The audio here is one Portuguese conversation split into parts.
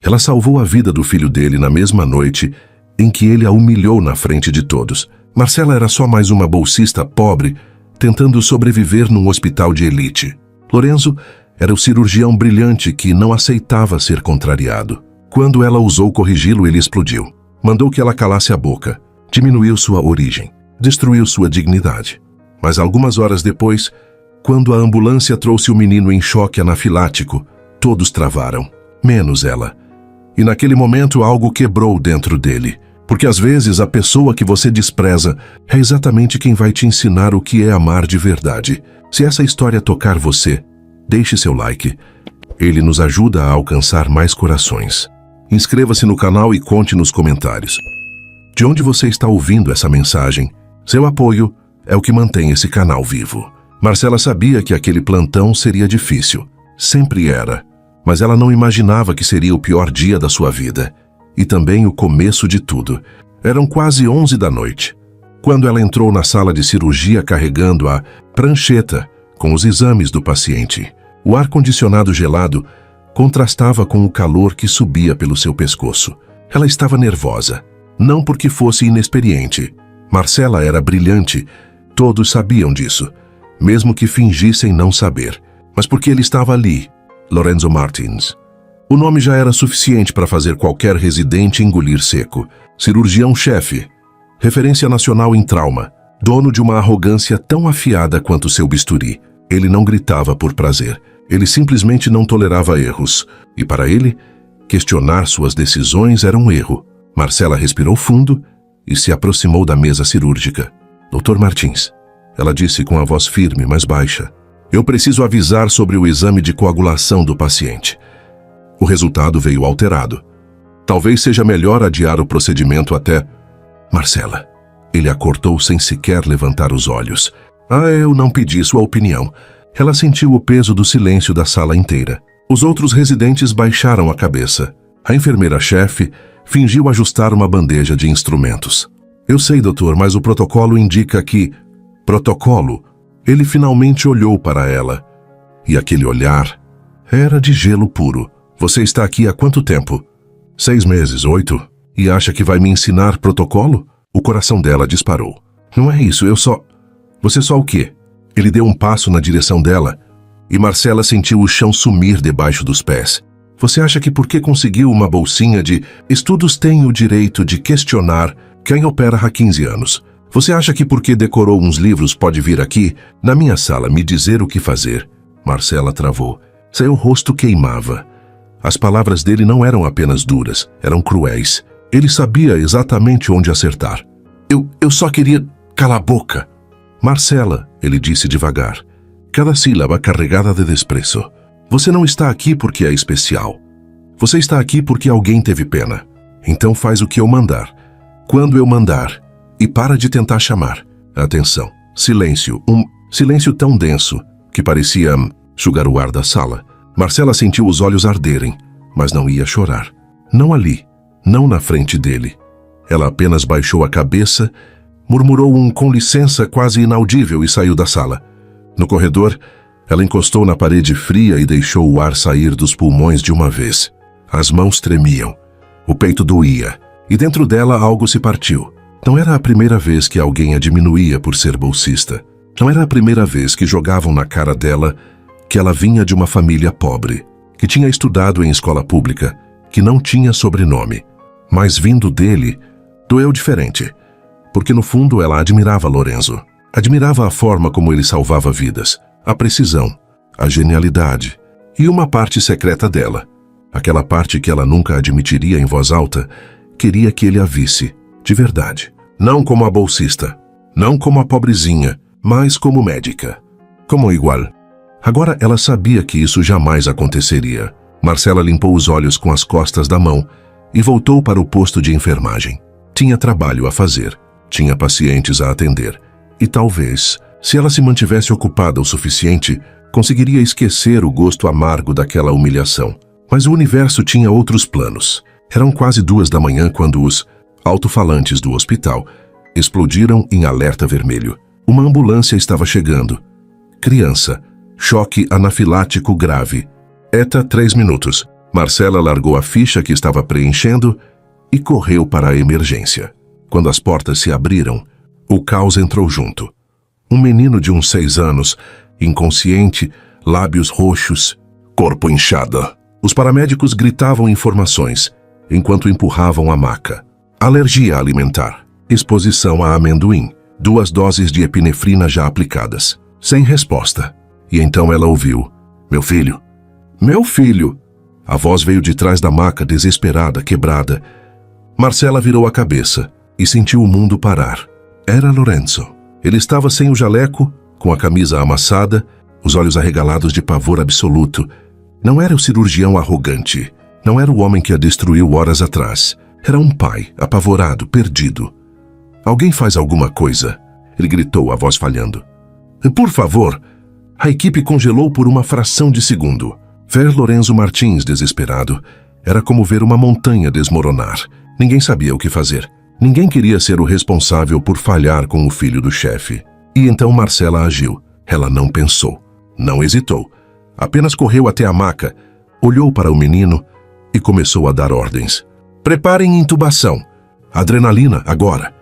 Ela salvou a vida do filho dele na mesma noite em que ele a humilhou na frente de todos. Marcela era só mais uma bolsista pobre tentando sobreviver num hospital de elite. Lorenzo era o cirurgião brilhante que não aceitava ser contrariado. Quando ela ousou corrigi-lo, ele explodiu. Mandou que ela calasse a boca. Diminuiu sua origem. Destruiu sua dignidade. Mas algumas horas depois, quando a ambulância trouxe o menino em choque anafilático, todos travaram, menos ela. E naquele momento algo quebrou dentro dele. Porque às vezes a pessoa que você despreza é exatamente quem vai te ensinar o que é amar de verdade. Se essa história tocar você, deixe seu like. Ele nos ajuda a alcançar mais corações. Inscreva-se no canal e conte nos comentários. De onde você está ouvindo essa mensagem? Seu apoio é o que mantém esse canal vivo. Marcela sabia que aquele plantão seria difícil. Sempre era. Mas ela não imaginava que seria o pior dia da sua vida. E também o começo de tudo. Eram quase 11 da noite, quando ela entrou na sala de cirurgia carregando a prancheta com os exames do paciente. O ar-condicionado gelado contrastava com o calor que subia pelo seu pescoço. Ela estava nervosa, não porque fosse inexperiente. Marcela era brilhante, todos sabiam disso, mesmo que fingissem não saber. Mas porque ele estava ali, Lorenzo Martins. O nome já era suficiente para fazer qualquer residente engolir seco. Cirurgião-chefe, referência nacional em trauma, dono de uma arrogância tão afiada quanto seu bisturi. Ele não gritava por prazer. Ele simplesmente não tolerava erros. E para ele, questionar suas decisões era um erro. Marcela respirou fundo e se aproximou da mesa cirúrgica. Dr. Martins, ela disse com a voz firme, mas baixa. Eu preciso avisar sobre o exame de coagulação do paciente. O resultado veio alterado. Talvez seja melhor adiar o procedimento até... Marcela. Ele a cortou sem sequer levantar os olhos. Eu não pedi sua opinião. Ela sentiu o peso do silêncio da sala inteira. Os outros residentes baixaram a cabeça. A enfermeira-chefe fingiu ajustar uma bandeja de instrumentos. Eu sei, doutor, mas o protocolo indica que... Protocolo? Ele finalmente olhou para ela. E aquele olhar era de gelo puro. Você está aqui há quanto tempo? 6 meses, 8? E acha que vai me ensinar protocolo? O coração dela disparou. Não é isso, eu só... Você só o quê? Ele deu um passo na direção dela e Marcela sentiu o chão sumir debaixo dos pés. Você acha que porque conseguiu uma bolsinha de estudos tem o direito de questionar quem opera há 15 anos? Você acha que porque decorou uns livros pode vir aqui, na minha sala, me dizer o que fazer? Marcela travou. Seu rosto queimava. As palavras dele não eram apenas duras, eram cruéis. Ele sabia exatamente onde acertar. Eu só queria... Cala a boca. Marcela, ele disse devagar, cada sílaba carregada de desprezo. Você não está aqui porque é especial. Você está aqui porque alguém teve pena. Então faz o que eu mandar. Quando eu mandar. E para de tentar chamar. Atenção. Silêncio. Um silêncio tão denso que parecia sugar o ar da sala. Marcela sentiu os olhos arderem, mas não ia chorar. Não ali, não na frente dele. Ela apenas baixou a cabeça, murmurou um com licença quase inaudível e saiu da sala. No corredor, ela encostou na parede fria e deixou o ar sair dos pulmões de uma vez. As mãos tremiam, o peito doía, e dentro dela algo se partiu. Não era a primeira vez que alguém a diminuía por ser bolsista. Não era a primeira vez que jogavam na cara dela que ela vinha de uma família pobre, que tinha estudado em escola pública, que não tinha sobrenome. Mas vindo dele, doeu diferente, porque no fundo ela admirava Lorenzo. Admirava a forma como ele salvava vidas, a precisão, a genialidade e uma parte secreta dela. Aquela parte que ela nunca admitiria em voz alta, queria que ele a visse, de verdade. Não como a bolsista, não como a pobrezinha, mas como médica, como igual. Agora ela sabia que isso jamais aconteceria. Marcela limpou os olhos com as costas da mão e voltou para o posto de enfermagem. Tinha trabalho a fazer, tinha pacientes a atender. E talvez, se ela se mantivesse ocupada o suficiente, conseguiria esquecer o gosto amargo daquela humilhação. Mas o universo tinha outros planos. Eram quase 2 da manhã quando os alto-falantes do hospital explodiram em alerta vermelho. Uma ambulância estava chegando. Criança. Choque anafilático grave. ETA 3 minutos. Marcela largou a ficha que estava preenchendo e correu para a emergência. Quando as portas se abriram, o caos entrou junto. Um menino de uns 6 anos, inconsciente, lábios roxos, corpo inchado. Os paramédicos gritavam informações, enquanto empurravam a maca. Alergia alimentar, exposição a amendoim, 2 doses de epinefrina já aplicadas. Sem resposta. E então ela ouviu: "Meu filho! Meu filho!" A voz veio de trás da maca, desesperada, quebrada. Marcela virou a cabeça e sentiu o mundo parar. Era Lorenzo. Ele estava sem o jaleco, com a camisa amassada, os olhos arregalados de pavor absoluto. Não era o cirurgião arrogante. Não era o homem que a destruiu horas atrás. Era um pai, apavorado, perdido. "Alguém faz alguma coisa!" Ele gritou, a voz falhando. "Por favor!" A equipe congelou por uma fração de segundo. Ver Lorenzo Martins desesperado era como ver uma montanha desmoronar. Ninguém sabia o que fazer. Ninguém queria ser o responsável por falhar com o filho do chefe. E então Marcela agiu. Ela não pensou. Não hesitou. Apenas correu até a maca, olhou para o menino e começou a dar ordens. "Preparem intubação. Adrenalina, agora.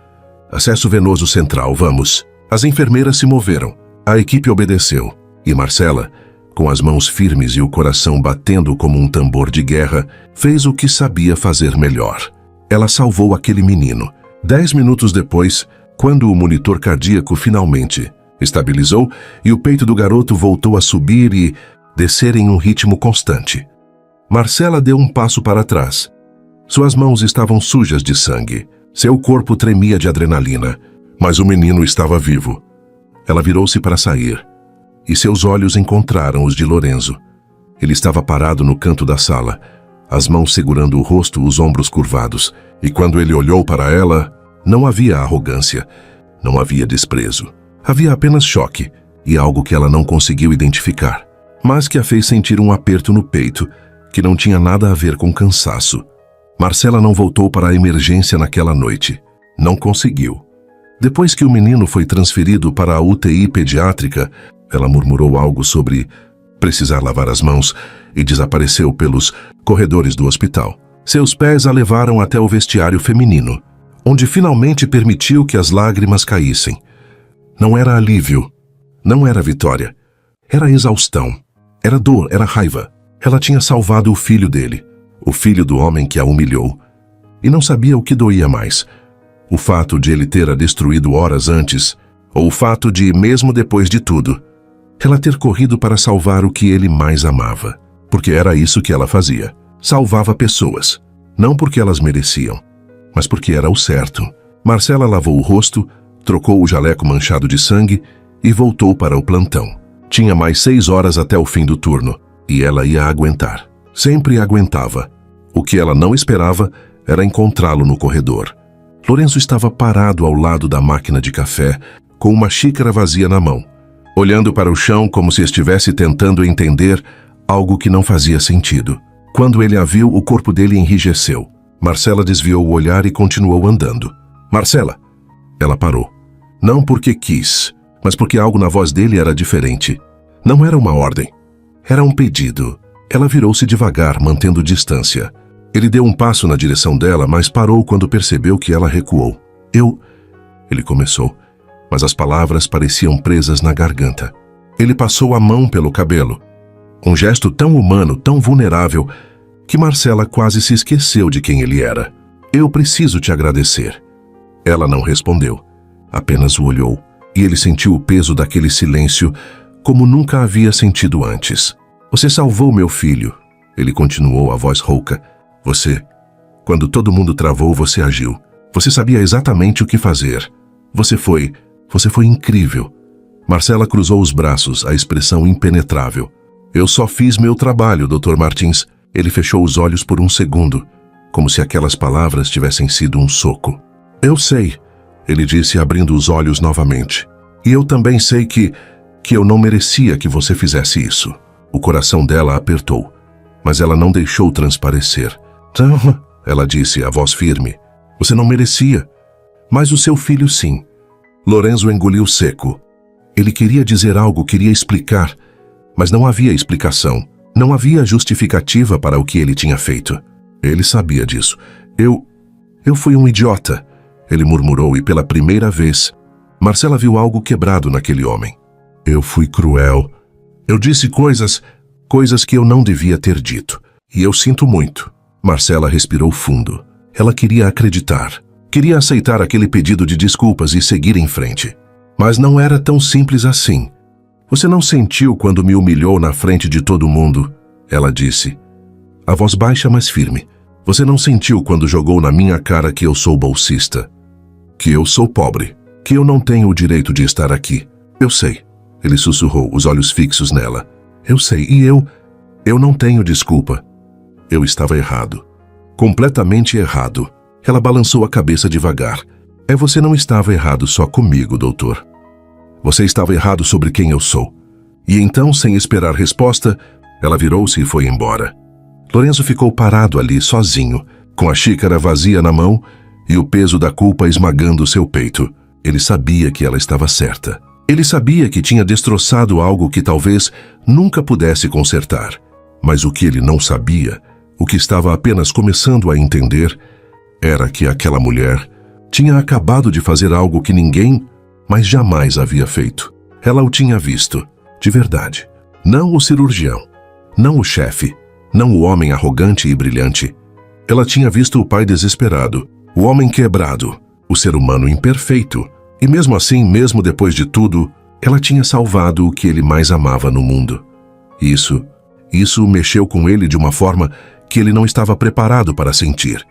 Acesso venoso central, vamos." As enfermeiras se moveram. A equipe obedeceu. E Marcela, com as mãos firmes e o coração batendo como um tambor de guerra, fez o que sabia fazer melhor. Ela salvou aquele menino. 10 minutos depois, quando o monitor cardíaco finalmente estabilizou e o peito do garoto voltou a subir e descer em um ritmo constante, Marcela deu um passo para trás. Suas mãos estavam sujas de sangue. Seu corpo tremia de adrenalina, mas o menino estava vivo. Ela virou-se para sair, e seus olhos encontraram os de Lorenzo. Ele estava parado no canto da sala, as mãos segurando o rosto, os ombros curvados, e quando ele olhou para ela, não havia arrogância, não havia desprezo. Havia apenas choque, e algo que ela não conseguiu identificar, mas que a fez sentir um aperto no peito, que não tinha nada a ver com cansaço. Marcela não voltou para a emergência naquela noite. Não conseguiu. Depois que o menino foi transferido para a UTI pediátrica, ela murmurou algo sobre precisar lavar as mãos e desapareceu pelos corredores do hospital. Seus pés a levaram até o vestiário feminino, onde finalmente permitiu que as lágrimas caíssem. Não era alívio, não era vitória, era exaustão, era dor, era raiva. Ela tinha salvado o filho dele, o filho do homem que a humilhou, e não sabia o que doía mais. O fato de ele ter a destruído horas antes, ou o fato de, mesmo depois de tudo, ela ter corrido para salvar o que ele mais amava. Porque era isso que ela fazia. Salvava pessoas. Não porque elas mereciam, mas porque era o certo. Marcela lavou o rosto, trocou o jaleco manchado de sangue e voltou para o plantão. Tinha mais 6 horas até o fim do turno, e ela ia aguentar. Sempre aguentava. O que ela não esperava era encontrá-lo no corredor. Lorenzo estava parado ao lado da máquina de café, com uma xícara vazia na mão, olhando para o chão como se estivesse tentando entender algo que não fazia sentido. Quando ele a viu, o corpo dele enrijeceu. Marcela desviou o olhar e continuou andando. "Marcela!" Ela parou. Não porque quis, mas porque algo na voz dele era diferente. Não era uma ordem. Era um pedido. Ela virou-se devagar, mantendo distância. Ele deu um passo na direção dela, mas parou quando percebeu que ela recuou. Ele começou, mas as palavras pareciam presas na garganta. Ele passou a mão pelo cabelo. Um gesto tão humano, tão vulnerável, que Marcela quase se esqueceu de quem ele era. "Eu preciso te agradecer." Ela não respondeu, apenas o olhou, e ele sentiu o peso daquele silêncio como nunca havia sentido antes. "Você salvou meu filho," ele continuou, a voz rouca. "Você, quando todo mundo travou, você agiu. Você sabia exatamente o que fazer. Você foi incrível." Marcela cruzou os braços, a expressão impenetrável. "Eu só fiz meu trabalho, Dr. Martins." Ele fechou os olhos por um segundo, como se aquelas palavras tivessem sido um soco. "Eu sei," ele disse, abrindo os olhos novamente. "E eu também sei que eu não merecia que você fizesse isso." O coração dela apertou, mas ela não deixou transparecer. "Não," ela disse, a voz firme. "Você não merecia. Mas o seu filho sim." Lorenzo engoliu seco. Ele queria dizer algo, queria explicar, mas não havia explicação. Não havia justificativa para o que ele tinha feito. Ele sabia disso. Eu fui um idiota, ele murmurou, e pela primeira vez, Marcela viu algo quebrado naquele homem. Eu fui cruel. Eu disse coisas que eu não devia ter dito. E eu sinto muito. Marcela respirou fundo. Ela queria acreditar. Queria aceitar aquele pedido de desculpas e seguir em frente. Mas não era tão simples assim. Você não sentiu quando me humilhou na frente de todo mundo? Ela disse. A voz baixa, mas firme. Você não sentiu quando jogou na minha cara que eu sou bolsista? Que eu sou pobre? Que eu não tenho o direito de estar aqui? Eu sei. Ele sussurrou, os olhos fixos nela. Eu sei, e eu não tenho desculpa. Eu estava errado. Completamente errado. Ela balançou a cabeça devagar. Você não estava errado só comigo, doutor. Você estava errado sobre quem eu sou. E então, sem esperar resposta, ela virou-se e foi embora. Lorenzo ficou parado ali, sozinho, com a xícara vazia na mão e o peso da culpa esmagando seu peito. Ele sabia que ela estava certa. Ele sabia que tinha destroçado algo que talvez nunca pudesse consertar. Mas o que ele não sabia, o que estava apenas começando a entender, era que aquela mulher tinha acabado de fazer algo que ninguém, mas jamais havia feito. Ela o tinha visto, de verdade. Não o cirurgião, não o chefe, não o homem arrogante e brilhante. Ela tinha visto o pai desesperado, o homem quebrado, o ser humano imperfeito. E mesmo assim, mesmo depois de tudo, ela tinha salvado o que ele mais amava no mundo. Isso mexeu com ele de uma forma que ele não estava preparado para sentir.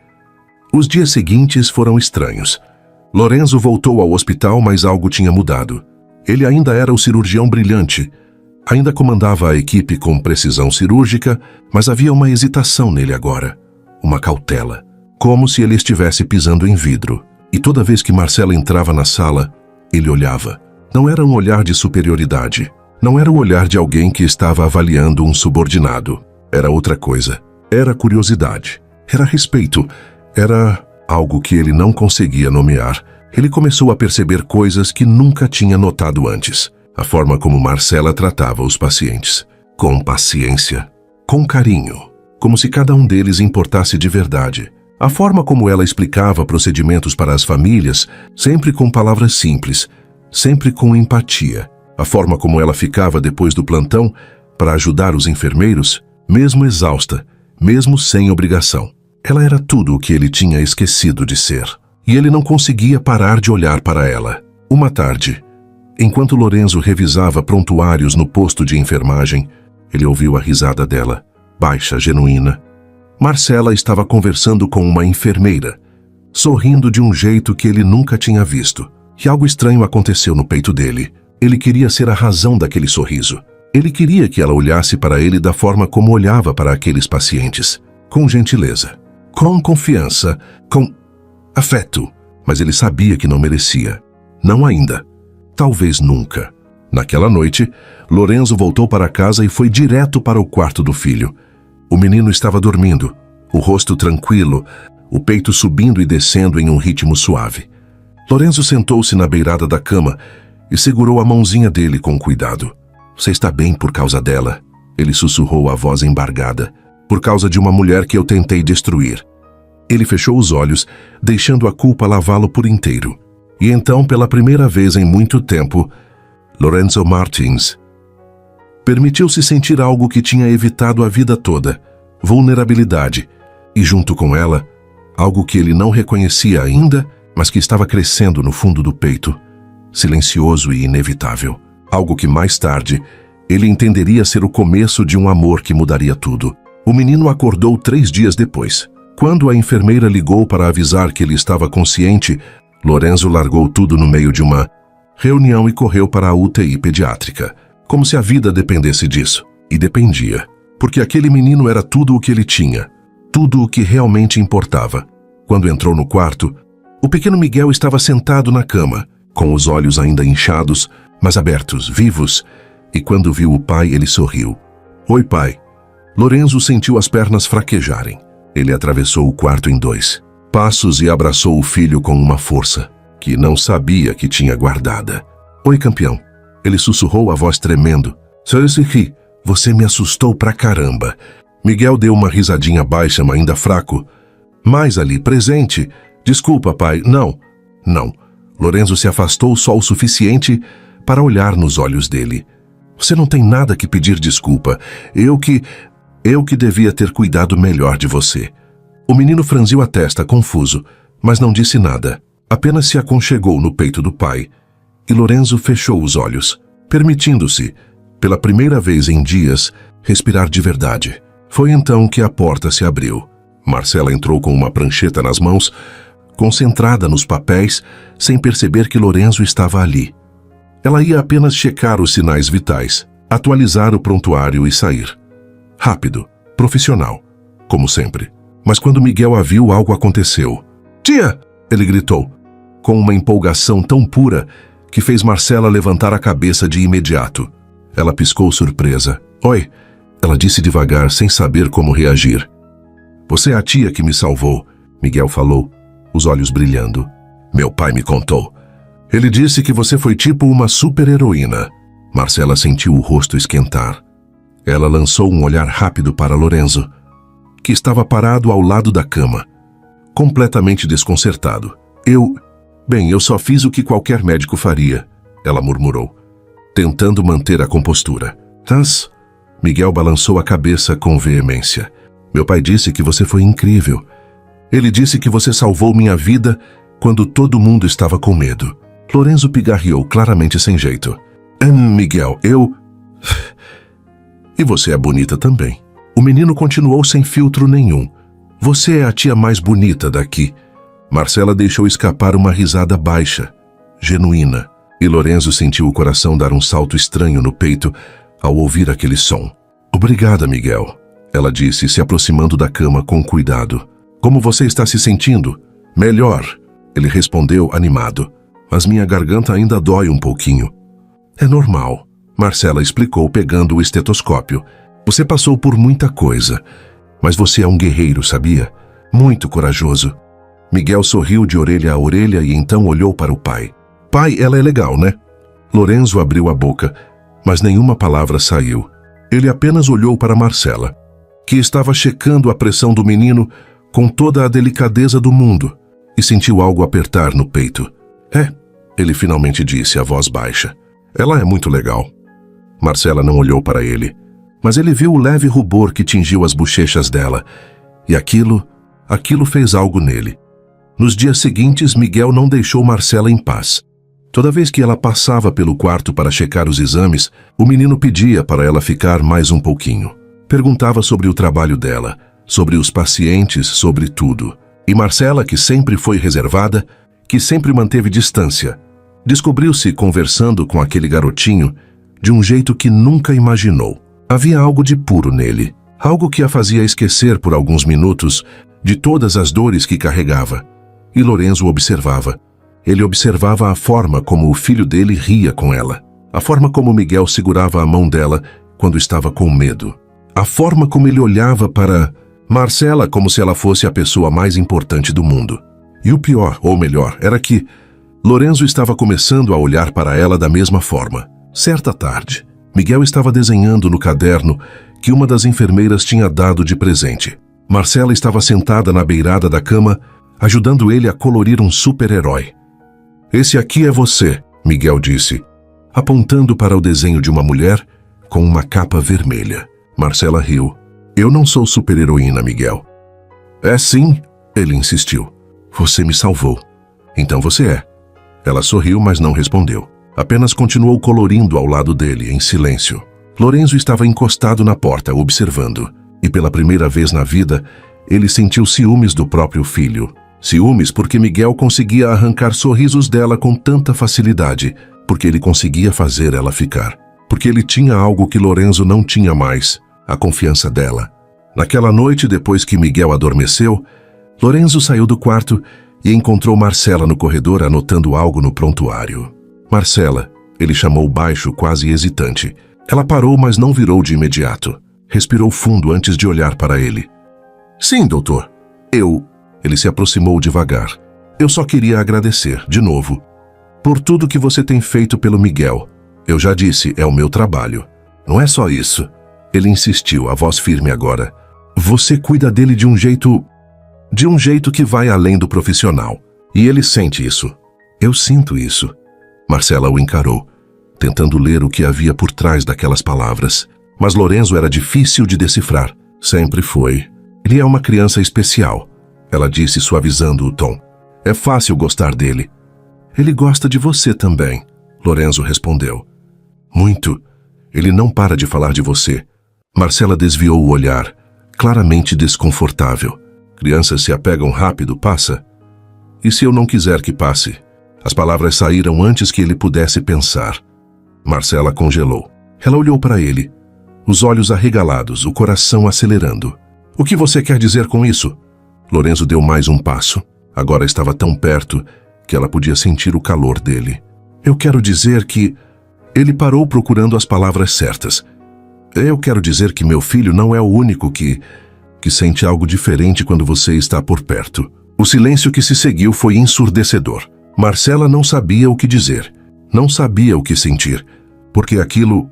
Os dias seguintes foram estranhos. Lorenzo voltou ao hospital, mas algo tinha mudado. Ele ainda era o cirurgião brilhante. Ainda comandava a equipe com precisão cirúrgica, mas havia uma hesitação nele agora. Uma cautela. Como se ele estivesse pisando em vidro. E toda vez que Marcela entrava na sala, ele olhava. Não era um olhar de superioridade. Não era o olhar de alguém que estava avaliando um subordinado. Era outra coisa. Era curiosidade. Era respeito. Era algo que ele não conseguia nomear. Ele começou a perceber coisas que nunca tinha notado antes. A forma como Marcela tratava os pacientes. Com paciência. Com carinho. Como se cada um deles importasse de verdade. A forma como ela explicava procedimentos para as famílias, sempre com palavras simples, sempre com empatia. A forma como ela ficava depois do plantão para ajudar os enfermeiros, mesmo exausta, mesmo sem obrigação. Ela era tudo o que ele tinha esquecido de ser. E ele não conseguia parar de olhar para ela. Uma tarde, enquanto Lorenzo revisava prontuários no posto de enfermagem, ele ouviu a risada dela, baixa, genuína. Marcela estava conversando com uma enfermeira, sorrindo de um jeito que ele nunca tinha visto. E algo estranho aconteceu no peito dele. Ele queria ser a razão daquele sorriso. Ele queria que ela olhasse para ele da forma como olhava para aqueles pacientes. Com gentileza, com confiança, com afeto. Mas ele sabia que não merecia. Não ainda. Talvez nunca. Naquela noite, Lorenzo voltou para casa e foi direto para o quarto do filho. O menino estava dormindo, o rosto tranquilo, o peito subindo e descendo em um ritmo suave. Lorenzo sentou-se na beirada da cama e segurou a mãozinha dele com cuidado. Você está bem por causa dela? Ele sussurrou a voz embargada. Por causa de uma mulher que eu tentei destruir. Ele fechou os olhos, deixando a culpa lavá-lo por inteiro. E então, pela primeira vez em muito tempo, Lorenzo Martins permitiu-se sentir algo que tinha evitado a vida toda, vulnerabilidade, e junto com ela, algo que ele não reconhecia ainda, mas que estava crescendo no fundo do peito, silencioso e inevitável. Algo que mais tarde, ele entenderia ser o começo de um amor que mudaria tudo. O menino acordou 3 dias depois. Quando a enfermeira ligou para avisar que ele estava consciente, Lorenzo largou tudo no meio de uma reunião e correu para a UTI pediátrica. Como se a vida dependesse disso. E dependia. Porque aquele menino era tudo o que ele tinha. Tudo o que realmente importava. Quando entrou no quarto, o pequeno Miguel estava sentado na cama, com os olhos ainda inchados, mas abertos, vivos. E quando viu o pai, ele sorriu. Oi, pai. Lorenzo sentiu as pernas fraquejarem. Ele atravessou o quarto em 2 passos e abraçou o filho com uma força que não sabia que tinha guardada. Oi, campeão. Ele sussurrou a voz tremendo. Você me assustou pra caramba. Miguel deu uma risadinha baixa, mas ainda fraco. Mas ali, presente. Desculpa, pai. Não. Lorenzo se afastou só o suficiente para olhar nos olhos dele. Você não tem nada que pedir desculpa. Eu que devia ter cuidado melhor de você. O menino franziu a testa, confuso, mas não disse nada. Apenas se aconchegou no peito do pai. E Lorenzo fechou os olhos, permitindo-se, pela primeira vez em dias, respirar de verdade. Foi então que a porta se abriu. Marcela entrou com uma prancheta nas mãos, concentrada nos papéis, sem perceber que Lorenzo estava ali. Ela ia apenas checar os sinais vitais, atualizar o prontuário e sair. Rápido, profissional, como sempre. Mas quando Miguel a viu, algo aconteceu. "Tia!" ele gritou, com uma empolgação tão pura que fez Marcela levantar a cabeça de imediato. Ela piscou surpresa. "Oi!" ela disse devagar, sem saber como reagir. "Você é a tia que me salvou", Miguel falou, os olhos brilhando. "Meu pai me contou. Ele disse que você foi tipo uma super-heroína." Marcela sentiu o rosto esquentar. Ela lançou um olhar rápido para Lorenzo, que estava parado ao lado da cama, completamente desconcertado. Eu só fiz o que qualquer médico faria", ela murmurou, tentando manter a compostura. "Mas..." Miguel balançou a cabeça com veemência. "Meu pai disse que você foi incrível. Ele disse que você salvou minha vida quando todo mundo estava com medo." Lorenzo pigarreou, claramente sem jeito. Miguel, E você é bonita também." O menino continuou sem filtro nenhum. "Você é a tia mais bonita daqui." Marcela deixou escapar uma risada baixa, genuína, e Lorenzo sentiu o coração dar um salto estranho no peito ao ouvir aquele som. "Obrigada, Miguel," ela disse, se aproximando da cama com cuidado. "Como você está se sentindo?" "Melhor," ele respondeu animado, "mas minha garganta ainda dói um pouquinho." "É normal," Marcela explicou, pegando o estetoscópio. "Você passou por muita coisa, mas você é um guerreiro, sabia? Muito corajoso." Miguel sorriu de orelha a orelha e então olhou para o pai. "Pai, ela é legal, né?" Lorenzo abriu a boca, mas nenhuma palavra saiu. Ele apenas olhou para Marcela, que estava checando a pressão do menino com toda a delicadeza do mundo, e sentiu algo apertar no peito. Ele finalmente disse, a voz baixa. "Ela é muito legal." Marcela não olhou para ele, mas ele viu o leve rubor que tingiu as bochechas dela, e aquilo fez algo nele. Nos dias seguintes, Miguel não deixou Marcela em paz. Toda vez que ela passava pelo quarto para checar os exames, o menino pedia para ela ficar mais um pouquinho. Perguntava sobre o trabalho dela, sobre os pacientes, sobre tudo. E Marcela, que sempre foi reservada, que sempre manteve distância, descobriu-se conversando com aquele garotinho de um jeito que nunca imaginou. Havia algo de puro nele, algo que a fazia esquecer por alguns minutos de todas as dores que carregava. E Lorenzo observava. Ele observava a forma como o filho dele ria com ela, a forma como Miguel segurava a mão dela quando estava com medo, a forma como ele olhava para Marcela como se ela fosse a pessoa mais importante do mundo. E o pior, ou melhor, era que Lorenzo estava começando a olhar para ela da mesma forma. Certa tarde, Miguel estava desenhando no caderno que uma das enfermeiras tinha dado de presente. Marcela estava sentada na beirada da cama, ajudando ele a colorir um super-herói. "Esse aqui é você", Miguel disse, apontando para o desenho de uma mulher com uma capa vermelha. Marcela riu. "Eu não sou super-heroína, Miguel." "É sim", ele insistiu. "Você me salvou." "Então você é." Ela sorriu, mas não respondeu. Apenas continuou colorindo ao lado dele, em silêncio. Lorenzo estava encostado na porta, observando. E pela primeira vez na vida, ele sentiu ciúmes do próprio filho. Ciúmes porque Miguel conseguia arrancar sorrisos dela com tanta facilidade, porque ele conseguia fazer ela ficar. Porque ele tinha algo que Lorenzo não tinha mais, a confiança dela. Naquela noite, depois que Miguel adormeceu, Lorenzo saiu do quarto e encontrou Marcela no corredor anotando algo no prontuário. "Marcela", ele chamou baixo, quase hesitante. Ela parou, mas não virou de imediato. Respirou fundo antes de olhar para ele. "Sim, doutor. Ele se aproximou devagar. "Eu só queria agradecer, de novo, por tudo que você tem feito pelo Miguel. Eu já disse, é o meu trabalho." "Não é só isso." Ele insistiu, a voz firme agora. Você cuida dele de um jeito que vai além do profissional. E ele sente isso. Eu sinto isso. Marcela o encarou, tentando ler o que havia por trás daquelas palavras. Mas Lorenzo era difícil de decifrar. Sempre foi. Ele é uma criança especial, ela disse, suavizando o tom. É fácil gostar dele. Ele gosta de você também, Lorenzo respondeu. Muito. Ele não para de falar de você. Marcela desviou o olhar, claramente desconfortável. Crianças se apegam rápido, passa. E se eu não quiser que passe? As palavras saíram antes que ele pudesse pensar. Marcela congelou. Ela olhou para ele, os olhos arregalados, o coração acelerando. O que você quer dizer com isso? Lorenzo deu mais um passo. Agora estava tão perto que ela podia sentir o calor dele. Eu quero dizer que... Ele parou procurando as palavras certas. Eu quero dizer que meu filho não é o único que sente algo diferente quando você está por perto. O silêncio que se seguiu foi ensurdecedor. Marcela não sabia o que dizer. Não sabia o que sentir. Porque aquilo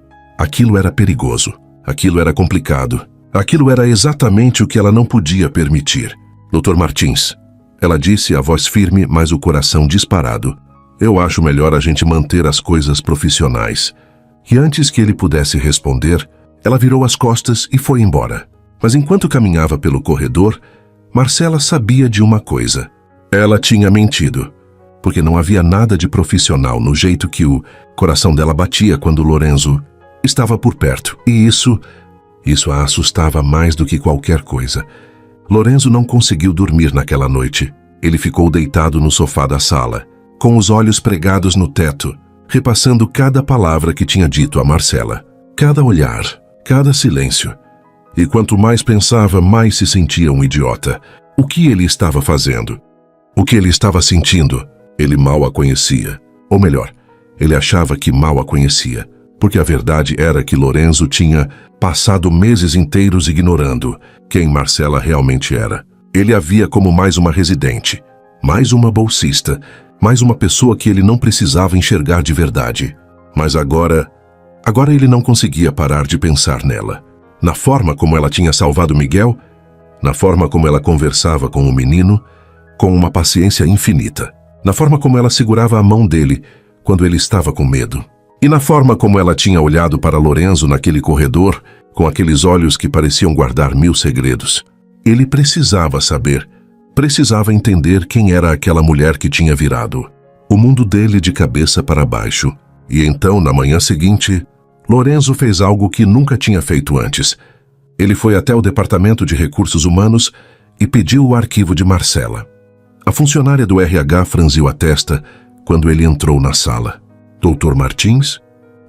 era perigoso. Aquilo era complicado. Aquilo era exatamente o que ela não podia permitir. Dr. Martins, ela disse, a voz firme, mas o coração disparado. Eu acho melhor a gente manter as coisas profissionais. E antes que ele pudesse responder, ela virou as costas e foi embora. Mas enquanto caminhava pelo corredor, Marcela sabia de uma coisa. Ela tinha mentido. Porque não havia nada de profissional no jeito que o coração dela batia quando Lorenzo estava por perto. E isso a assustava mais do que qualquer coisa. Lorenzo não conseguiu dormir naquela noite. Ele ficou deitado no sofá da sala, com os olhos pregados no teto, repassando cada palavra que tinha dito a Marcela. Cada olhar, cada silêncio. E quanto mais pensava, mais se sentia um idiota. O que ele estava fazendo? O que ele estava sentindo? Ele mal a conhecia. Ou melhor, ele achava que mal a conhecia. Porque a verdade era que Lorenzo tinha passado meses inteiros ignorando quem Marcela realmente era. Ele a via como mais uma residente, mais uma bolsista, mais uma pessoa que ele não precisava enxergar de verdade. Mas agora ele não conseguia parar de pensar nela. Na forma como ela tinha salvado Miguel, na forma como ela conversava com o menino, com uma paciência infinita. Na forma como ela segurava a mão dele quando ele estava com medo. E na forma como ela tinha olhado para Lorenzo naquele corredor, com aqueles olhos que pareciam guardar 1000 segredos. Ele precisava saber, precisava entender quem era aquela mulher que tinha virado o mundo dele de cabeça para baixo. E então, na manhã seguinte, Lorenzo fez algo que nunca tinha feito antes. Ele foi até o Departamento de Recursos Humanos e pediu o arquivo de Marcela. A funcionária do RH franziu a testa quando ele entrou na sala. Dr. Martins?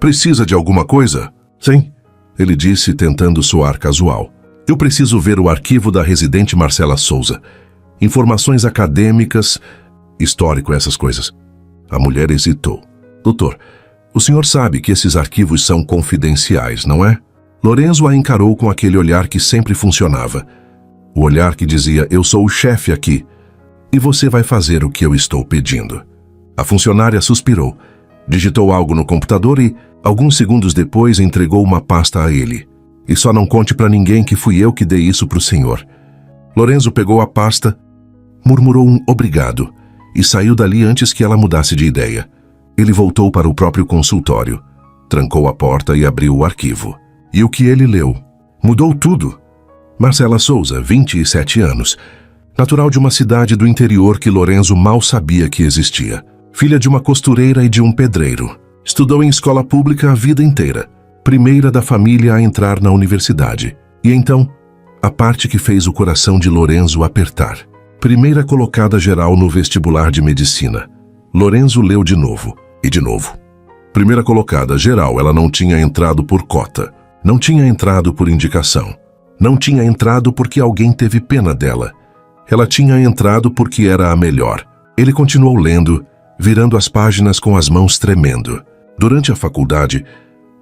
Precisa de alguma coisa? Sim, ele disse, tentando soar casual. Eu preciso ver o arquivo da residente Marcela Souza. Informações acadêmicas, histórico, essas coisas. A mulher hesitou. Doutor, o senhor sabe que esses arquivos são confidenciais, não é? Lorenzo a encarou com aquele olhar que sempre funcionava. O olhar que dizia, eu sou o chefe aqui, e você vai fazer o que eu estou pedindo. A funcionária suspirou, digitou algo no computador e, alguns segundos depois, entregou uma pasta a ele. E só não conte para ninguém que fui eu que dei isso para o senhor. Lorenzo pegou a pasta, murmurou um obrigado e saiu dali antes que ela mudasse de ideia. Ele voltou para o próprio consultório, trancou a porta e abriu o arquivo. E o que ele leu? Mudou tudo. Marcela Souza, 27 anos, natural de uma cidade do interior que Lorenzo mal sabia que existia. Filha de uma costureira e de um pedreiro. Estudou em escola pública a vida inteira. Primeira da família a entrar na universidade. E então, a parte que fez o coração de Lorenzo apertar. Primeira colocada geral no vestibular de medicina. Lorenzo leu de novo, e de novo. Primeira colocada geral, ela não tinha entrado por cota. Não tinha entrado por indicação. Não tinha entrado porque alguém teve pena dela. Ela tinha entrado porque era a melhor. Ele continuou lendo, virando as páginas com as mãos tremendo. Durante a faculdade,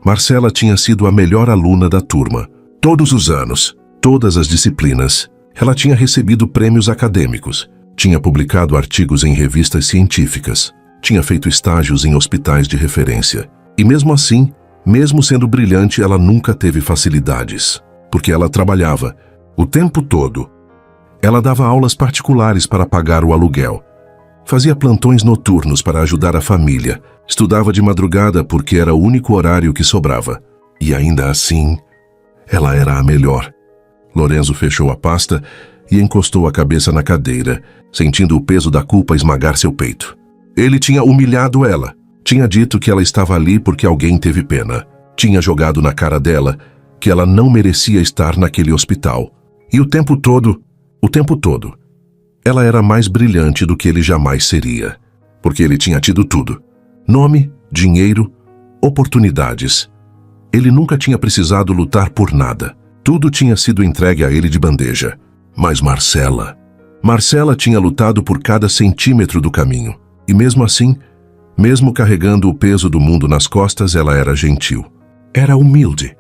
Marcela tinha sido a melhor aluna da turma. Todos os anos, todas as disciplinas, ela tinha recebido prêmios acadêmicos, tinha publicado artigos em revistas científicas, tinha feito estágios em hospitais de referência. E mesmo assim, Mesmo sendo brilhante, ela nunca teve facilidades, porque ela trabalhava o tempo todo. Ela dava aulas particulares para pagar o aluguel. Fazia plantões noturnos para ajudar a família. Estudava de madrugada porque era o único horário que sobrava. E ainda assim, ela era a melhor. Lorenzo fechou a pasta e encostou a cabeça na cadeira, sentindo o peso da culpa esmagar seu peito. Ele tinha humilhado ela. Tinha dito que ela estava ali porque alguém teve pena. Tinha jogado na cara dela que ela não merecia estar naquele hospital. E o tempo todo, ela era mais brilhante do que ele jamais seria. Porque ele tinha tido tudo. Nome, dinheiro, oportunidades. Ele nunca tinha precisado lutar por nada. Tudo tinha sido entregue a ele de bandeja. Mas Marcela tinha lutado por cada centímetro do caminho. E mesmo assim, mesmo carregando o peso do mundo nas costas, ela era gentil. Era humilde.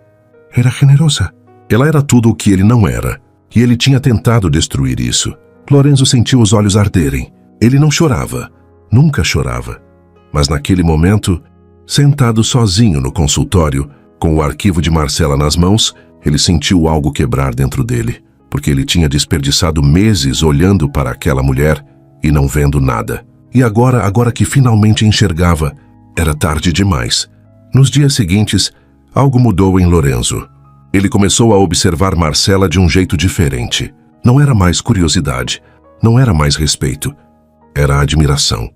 Era generosa. Ela era tudo o que ele não era. E ele tinha tentado destruir isso. Lorenzo sentiu os olhos arderem. Ele não chorava. Nunca chorava. Mas naquele momento, sentado sozinho no consultório, com o arquivo de Marcela nas mãos, ele sentiu algo quebrar dentro dele. Porque ele tinha desperdiçado meses olhando para aquela mulher e não vendo nada. E agora que finalmente enxergava, era tarde demais. Nos dias seguintes, algo mudou em Lorenzo. Ele começou a observar Marcela de um jeito diferente. Não era mais curiosidade, não era mais respeito. Era admiração.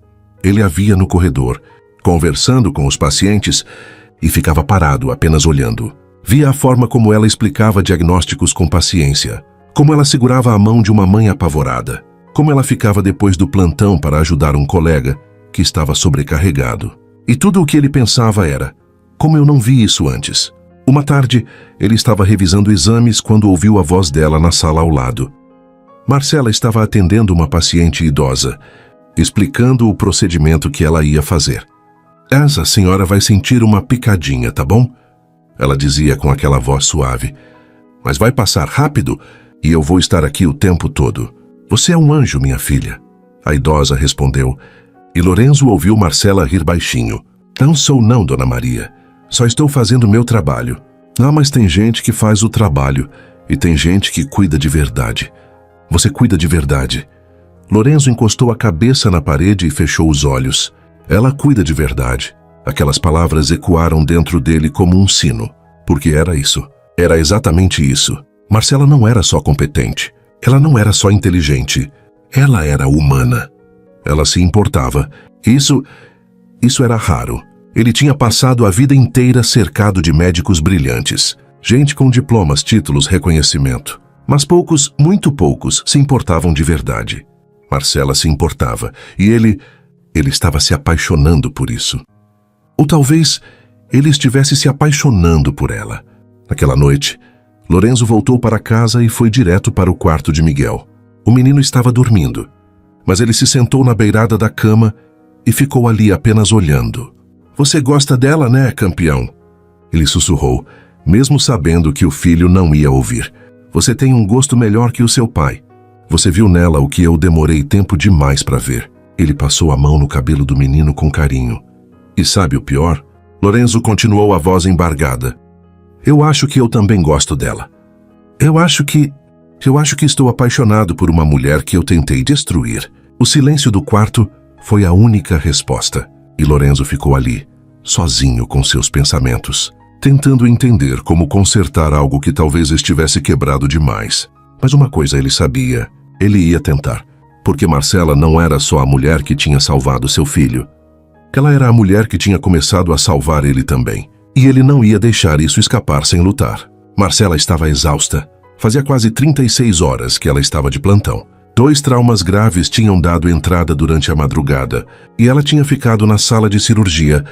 Ele a via no corredor, conversando com os pacientes, e ficava parado, apenas olhando. Via a forma como ela explicava diagnósticos com paciência, como ela segurava a mão de uma mãe apavorada, como ela ficava depois do plantão para ajudar um colega que estava sobrecarregado. E tudo o que ele pensava era: como eu não vi isso antes? Uma tarde, ele estava revisando exames quando ouviu a voz dela na sala ao lado. Marcela estava atendendo uma paciente idosa, explicando o procedimento que ela ia fazer. "Essa senhora vai sentir uma picadinha, tá bom?" Ela dizia com aquela voz suave. "Mas vai passar rápido e eu vou estar aqui o tempo todo. Você é um anjo, minha filha." A idosa respondeu, e Lorenzo ouviu Marcela rir baixinho. "Não sou não, Dona Maria. Só estou fazendo meu trabalho." "Ah, mas tem gente que faz o trabalho e tem gente que cuida de verdade. Você cuida de verdade." Lorenzo encostou a cabeça na parede e fechou os olhos. "Ela cuida de verdade." Aquelas palavras ecoaram dentro dele como um sino. Porque era isso. Era exatamente isso. Marcela não era só competente. Ela não era só inteligente. Ela era humana. Ela se importava. Isso era raro. Ele tinha passado a vida inteira cercado de médicos brilhantes. Gente com diplomas, títulos, reconhecimento. Mas poucos, muito poucos, se importavam de verdade. Marcela se importava. E ele estava se apaixonando por isso. Ou talvez ele estivesse se apaixonando por ela. Naquela noite, Lorenzo voltou para casa e foi direto para o quarto de Miguel. O menino estava dormindo, mas ele se sentou na beirada da cama e ficou ali apenas olhando. "Você gosta dela, né, campeão?" Ele sussurrou, mesmo sabendo que o filho não ia ouvir. "Você tem um gosto melhor que o seu pai. Você viu nela o que eu demorei tempo demais para ver." Ele passou a mão no cabelo do menino com carinho. "E sabe o pior?" Lorenzo continuou a voz embargada. "Eu acho que eu também gosto dela. Eu acho que estou apaixonado por uma mulher que eu tentei destruir." O silêncio do quarto foi a única resposta. E Lorenzo ficou ali, sozinho com seus pensamentos, tentando entender como consertar algo que talvez estivesse quebrado demais. Mas uma coisa ele sabia, ele ia tentar. Porque Marcela não era só a mulher que tinha salvado seu filho. Ela era a mulher que tinha começado a salvar ele também. E ele não ia deixar isso escapar sem lutar. Marcela estava exausta. Fazia quase 36 horas que ela estava de plantão. 2 traumas graves tinham dado entrada durante a madrugada, e ela tinha ficado na sala de cirurgia,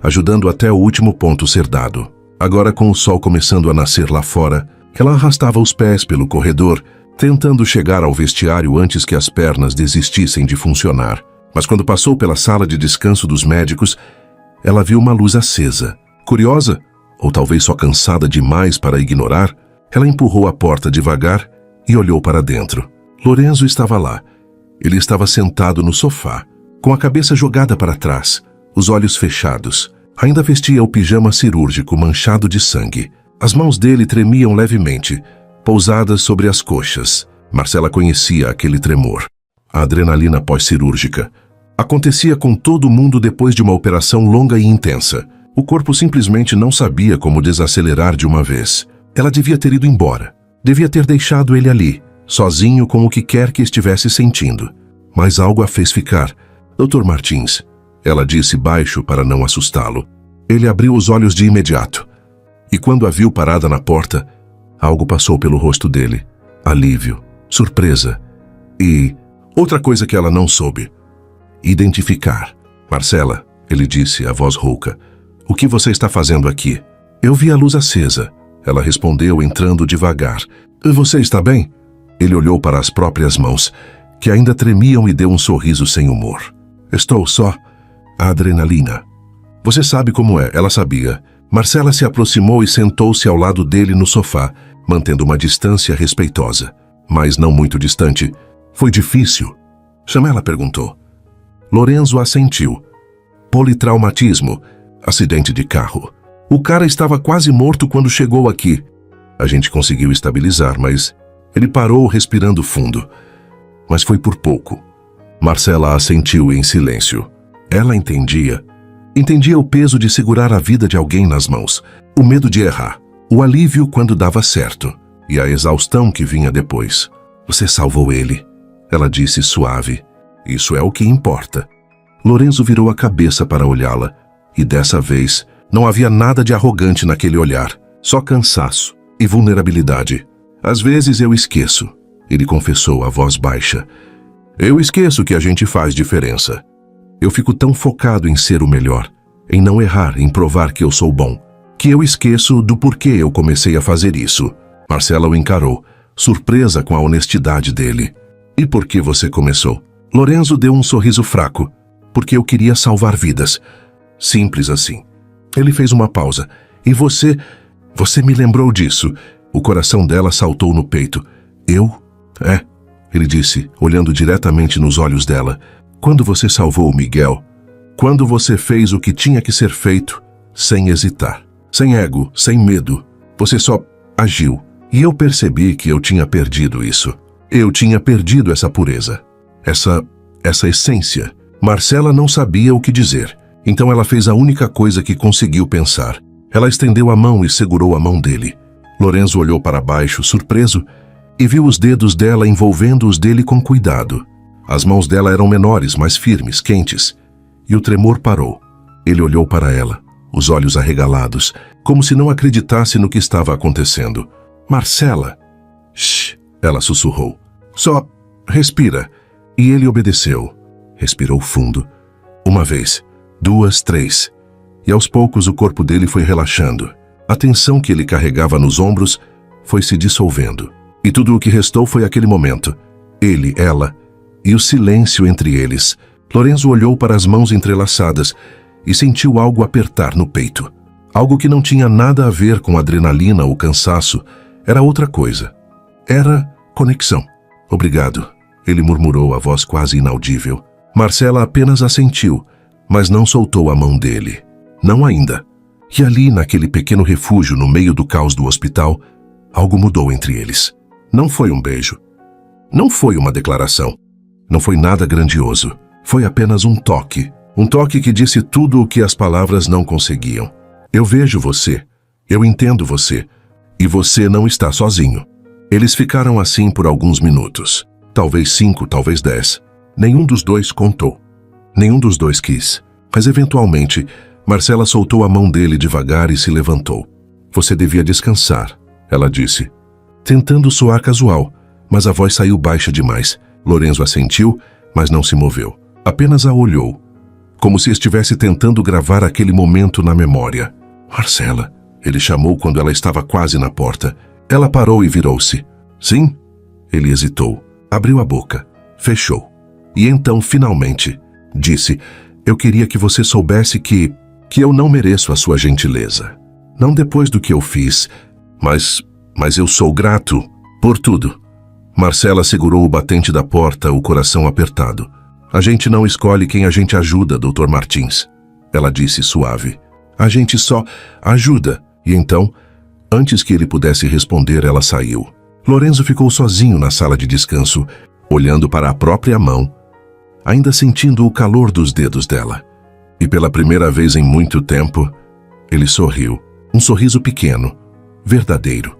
ajudando até o último ponto ser dado. Agora, com o sol começando a nascer lá fora, ela arrastava os pés pelo corredor, tentando chegar ao vestiário antes que as pernas desistissem de funcionar. Mas quando passou pela sala de descanso dos médicos, ela viu uma luz acesa. Curiosa, ou talvez só cansada demais para ignorar, ela empurrou a porta devagar e olhou para dentro. Lorenzo estava lá. Ele estava sentado no sofá, com a cabeça jogada para trás, os olhos fechados. Ainda vestia o pijama cirúrgico manchado de sangue. As mãos dele tremiam levemente, pousadas sobre as coxas. Marcela conhecia aquele tremor. A adrenalina pós-cirúrgica. Acontecia com todo mundo depois de uma operação longa e intensa. O corpo simplesmente não sabia como desacelerar de uma vez. Ela devia ter ido embora. Devia ter deixado ele ali, sozinho com o que quer que estivesse sentindo. Mas algo a fez ficar. Dr. Martins, ela disse baixo para não assustá-lo. Ele abriu os olhos de imediato. E quando a viu parada na porta, algo passou pelo rosto dele. Alívio, surpresa e outra coisa que ela não soube. Identificar. Marcela, ele disse, a voz rouca. O que você está fazendo aqui? Eu vi a luz acesa. Ela respondeu, entrando devagar. Você está bem? Ele olhou para as próprias mãos, que ainda tremiam, e deu um sorriso sem humor. Estou só. A adrenalina. Você sabe como é, ela sabia. Marcela se aproximou e sentou-se ao lado dele no sofá, mantendo uma distância respeitosa, mas não muito distante. Foi difícil? Chamela perguntou. Lorenzo assentiu. Politraumatismo. Acidente de carro. O cara estava quase morto quando chegou aqui. A gente conseguiu estabilizar, mas ele parou respirando fundo. Mas foi por pouco. Marcela assentiu em silêncio. Ela entendia. Entendia o peso de segurar a vida de alguém nas mãos, o medo de errar, o alívio quando dava certo e a exaustão que vinha depois. Você salvou ele, ela disse suave. Isso é o que importa. Lorenzo virou a cabeça para olhá-la e dessa vez não havia nada de arrogante naquele olhar, só cansaço e vulnerabilidade. Às vezes eu esqueço, ele confessou a voz baixa. Eu esqueço que a gente faz diferença. Eu fico tão focado em ser o melhor, em não errar, em provar que eu sou bom, que eu esqueço do porquê eu comecei a fazer isso. Marcela o encarou, surpresa com a honestidade dele. E por que você começou? Lorenzo deu um sorriso fraco. Porque eu queria salvar vidas. Simples assim. Ele fez uma pausa. E você me lembrou disso. O coração dela saltou no peito. Eu? É, ele disse, olhando diretamente nos olhos dela. Quando você salvou o Miguel, quando você fez o que tinha que ser feito, sem hesitar, sem ego, sem medo, você só agiu. E eu percebi que eu tinha perdido isso. Eu tinha perdido essa pureza, essa essência. Marcela não sabia o que dizer, então ela fez a única coisa que conseguiu pensar. Ela estendeu a mão e segurou a mão dele. Lorenzo olhou para baixo, surpreso, e viu os dedos dela envolvendo os dele com cuidado. As mãos dela eram menores, mais firmes, quentes. E o tremor parou. Ele olhou para ela, os olhos arregalados, como se não acreditasse no que estava acontecendo. Marcela! Shh! Ela sussurrou. Só respira. E ele obedeceu. Respirou fundo. Uma vez, duas, três. E aos poucos o corpo dele foi relaxando. A tensão que ele carregava nos ombros foi se dissolvendo. E tudo o que restou foi aquele momento. Ele, ela... e o silêncio entre eles. Lorenzo olhou para as mãos entrelaçadas e sentiu algo apertar no peito. Algo que não tinha nada a ver com adrenalina ou cansaço. Era outra coisa. Era conexão. Obrigado, ele murmurou, a voz quase inaudível. Marcela apenas assentiu, mas não soltou a mão dele. Não ainda. E ali, naquele pequeno refúgio no meio do caos do hospital, algo mudou entre eles. Não foi um beijo. Não foi uma declaração. Não foi nada grandioso. Foi apenas um toque. Um toque que disse tudo o que as palavras não conseguiam. Eu vejo você. Eu entendo você. E você não está sozinho. Eles ficaram assim por alguns minutos. Talvez 5, talvez 10. Nenhum dos dois contou. Nenhum dos dois quis. Mas eventualmente, Marcela soltou a mão dele devagar e se levantou. Você devia descansar, ela disse. Tentando soar casual, mas a voz saiu baixa demais. Lorenzo assentiu, mas não se moveu. Apenas a olhou, como se estivesse tentando gravar aquele momento na memória. Marcela, ele chamou quando ela estava quase na porta. Ela parou e virou-se. Sim? Ele hesitou, abriu a boca, fechou. E então, finalmente, disse, eu queria que você soubesse que eu não mereço a sua gentileza. Não depois do que eu fiz, mas eu sou grato por tudo. Marcela segurou o batente da porta, o coração apertado. A gente não escolhe quem a gente ajuda, Dr. Martins. Ela disse suave. A gente só ajuda. E então, antes que ele pudesse responder, ela saiu. Lorenzo ficou sozinho na sala de descanso, olhando para a própria mão, ainda sentindo o calor dos dedos dela. E pela primeira vez em muito tempo, ele sorriu. Um sorriso pequeno, verdadeiro.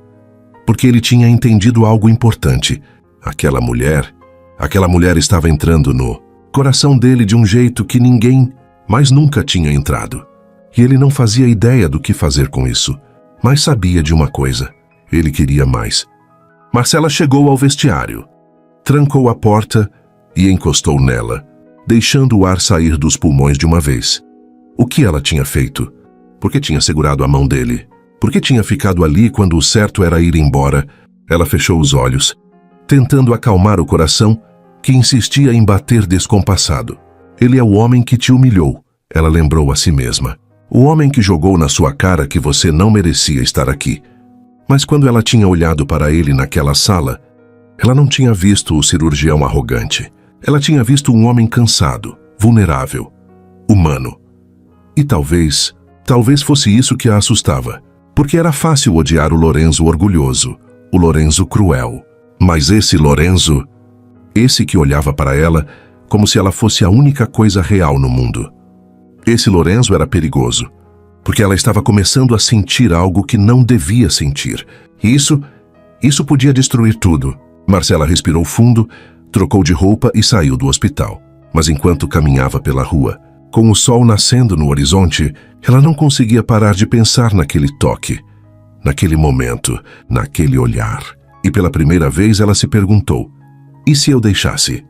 Porque ele tinha entendido algo importante. Aquela mulher estava entrando no coração dele de um jeito que ninguém mais nunca tinha entrado. E ele não fazia ideia do que fazer com isso, mas sabia de uma coisa: ele queria mais. Marcela chegou ao vestiário, trancou a porta e encostou nela, deixando o ar sair dos pulmões de uma vez. O que ela tinha feito? Por que tinha segurado a mão dele? Por que tinha ficado ali quando o certo era ir embora? Ela fechou os olhos, tentando acalmar o coração que insistia em bater descompassado. Ele é o homem que te humilhou, ela lembrou a si mesma. O homem que jogou na sua cara que você não merecia estar aqui. Mas quando ela tinha olhado para ele naquela sala, ela não tinha visto o cirurgião arrogante. Ela tinha visto um homem cansado, vulnerável, humano. E talvez fosse isso que a assustava, porque era fácil odiar o Lorenzo orgulhoso, o Lorenzo cruel. Mas esse Lorenzo, esse que olhava para ela como se ela fosse a única coisa real no mundo. Esse Lorenzo era perigoso, porque ela estava começando a sentir algo que não devia sentir. E isso podia destruir tudo. Marcela respirou fundo, trocou de roupa e saiu do hospital. Mas enquanto caminhava pela rua, com o sol nascendo no horizonte, ela não conseguia parar de pensar naquele toque, naquele momento, naquele olhar. E pela primeira vez ela se perguntou: e se eu deixasse?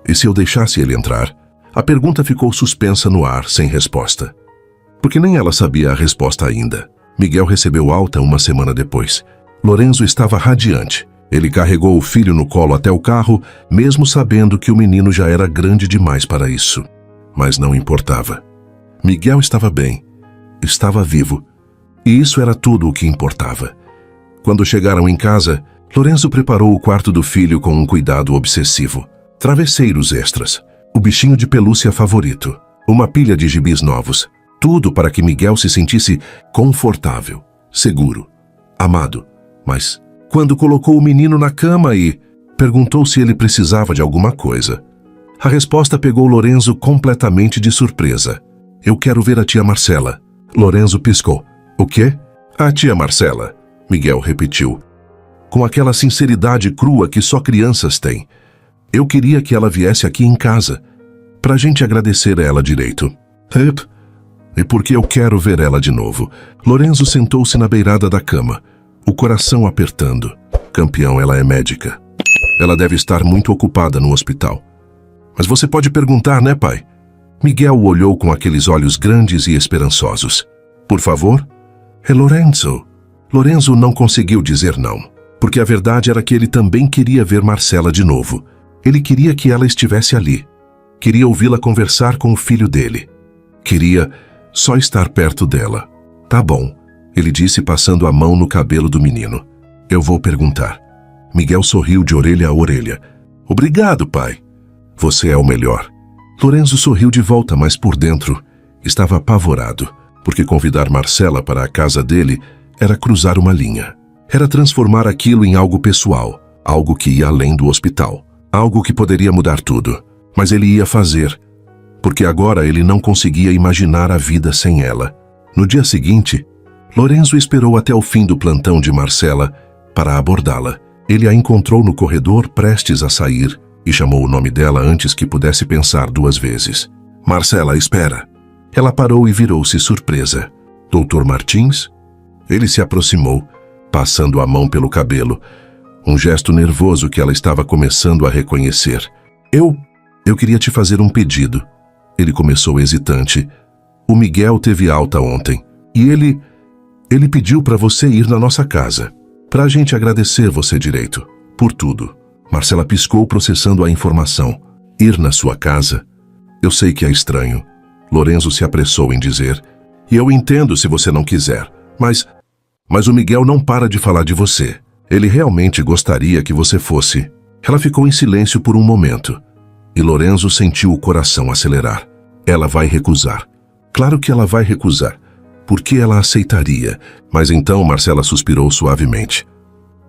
E se eu deixasse ele entrar? A pergunta ficou suspensa no ar, sem resposta. Porque nem ela sabia a resposta ainda. Miguel recebeu alta uma semana depois. Lorenzo estava radiante. Ele carregou o filho no colo até o carro, mesmo sabendo que o menino já era grande demais para isso. Mas não importava. Miguel estava bem, estava vivo. E isso era tudo o que importava. Quando chegaram em casa, Lorenzo preparou o quarto do filho com um cuidado obsessivo. Travesseiros extras, o bichinho de pelúcia favorito, uma pilha de gibis novos. Tudo para que Miguel se sentisse confortável, seguro, amado. Mas quando colocou o menino na cama e perguntou se ele precisava de alguma coisa, a resposta pegou Lorenzo completamente de surpresa. Eu quero ver a tia Marcela. Lorenzo piscou. O quê? A tia Marcela, Miguel repetiu, com aquela sinceridade crua que só crianças têm. Eu queria que ela viesse aqui em casa, pra gente agradecer a ela direito. E porque eu quero ver ela de novo. Lorenzo sentou-se na beirada da cama, o coração apertando. Campeão, ela é médica. Ela deve estar muito ocupada no hospital. Mas você pode perguntar, né, pai? Miguel o olhou com aqueles olhos grandes e esperançosos. Por favor? É Lorenzo. Lorenzo não conseguiu dizer não, porque a verdade era que ele também queria ver Marcela de novo. Ele queria que ela estivesse ali. Queria ouvi-la conversar com o filho dele. Queria só estar perto dela. Tá bom, ele disse passando a mão no cabelo do menino. Eu vou perguntar. Miguel sorriu de orelha a orelha. Obrigado, pai. Você é o melhor. Lorenzo sorriu de volta, mas por dentro estava apavorado, porque convidar Marcela para a casa dele era cruzar uma linha. Era transformar aquilo em algo pessoal, algo que ia além do hospital, algo que poderia mudar tudo. Mas ele ia fazer, porque agora ele não conseguia imaginar a vida sem ela. No dia seguinte, Lorenzo esperou até o fim do plantão de Marcela para abordá-la. Ele a encontrou no corredor prestes a sair e chamou o nome dela antes que pudesse pensar duas vezes. Marcela, espera. Ela parou e virou-se surpresa. Doutor Martins? Ele se aproximou, passando a mão pelo cabelo, um gesto nervoso que ela estava começando a reconhecer. Eu queria te fazer um pedido. Ele começou hesitante. O Miguel teve alta ontem e ele pediu para você ir na nossa casa, para a gente agradecer você direito, por tudo. Marcela piscou, processando a informação. Ir na sua casa? Eu sei que é estranho. Lorenzo se apressou em dizer. E eu entendo se você não quiser, mas o Miguel não para de falar de você. Ele realmente gostaria que você fosse. Ela ficou em silêncio por um momento, e Lorenzo sentiu o coração acelerar. Ela vai recusar. Claro que ela vai recusar. Por que ela aceitaria? Mas então Marcela suspirou suavemente.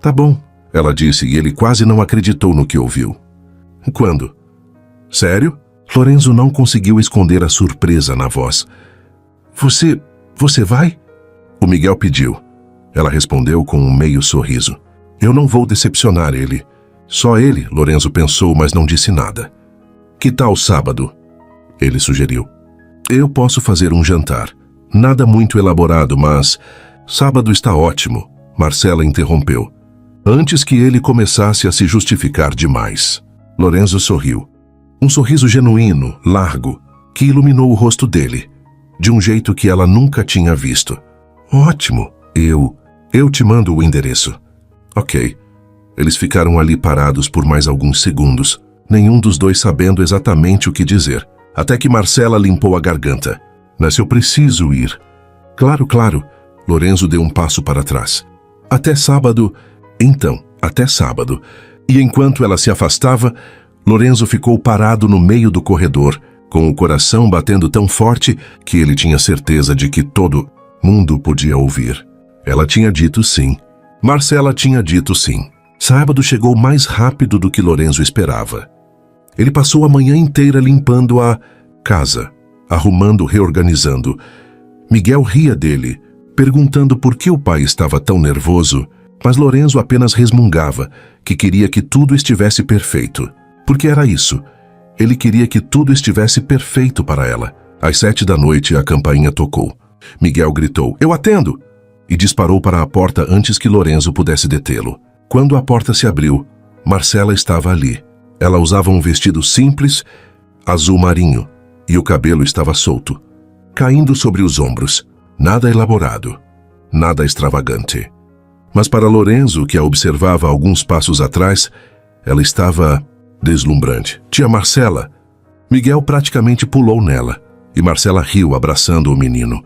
Tá bom, ela disse, e ele quase não acreditou no que ouviu. Quando? Sério? Lorenzo não conseguiu esconder a surpresa na voz. Você vai? O Miguel pediu. Ela respondeu com um meio sorriso. Eu não vou decepcionar ele. Só ele, Lorenzo pensou, mas não disse nada. Que tal sábado? Ele sugeriu. Eu posso fazer um jantar. Nada muito elaborado, mas... Sábado está ótimo, Marcela interrompeu, antes que ele começasse a se justificar demais. Lorenzo sorriu. Um sorriso genuíno, largo, que iluminou o rosto dele, de um jeito que ela nunca tinha visto. Ótimo, eu te mando o endereço. Ok. Eles ficaram ali parados por mais alguns segundos, nenhum dos dois sabendo exatamente o que dizer, até que Marcela limpou a garganta. Mas eu preciso ir. Claro, claro. Lorenzo deu um passo para trás. Até sábado. Então, até sábado. E enquanto ela se afastava, Lorenzo ficou parado no meio do corredor, com o coração batendo tão forte que ele tinha certeza de que todo mundo podia ouvir. Ela tinha dito sim. Marcela tinha dito sim. Sábado chegou mais rápido do que Lorenzo esperava. Ele passou a manhã inteira limpando a casa, arrumando, reorganizando. Miguel ria dele, perguntando por que o pai estava tão nervoso, mas Lorenzo apenas resmungava, que queria que tudo estivesse perfeito. Porque era isso. Ele queria que tudo estivesse perfeito para ela. Às 7 da noite, a campainha tocou. Miguel gritou, "Eu atendo!" e disparou para a porta antes que Lorenzo pudesse detê-lo. Quando a porta se abriu, Marcela estava ali. Ela usava um vestido simples, azul marinho, e o cabelo estava solto, caindo sobre os ombros. Nada elaborado, nada extravagante. Mas para Lorenzo, que a observava alguns passos atrás, ela estava deslumbrante. Tia Marcela! Miguel praticamente pulou nela, e Marcela riu abraçando o menino.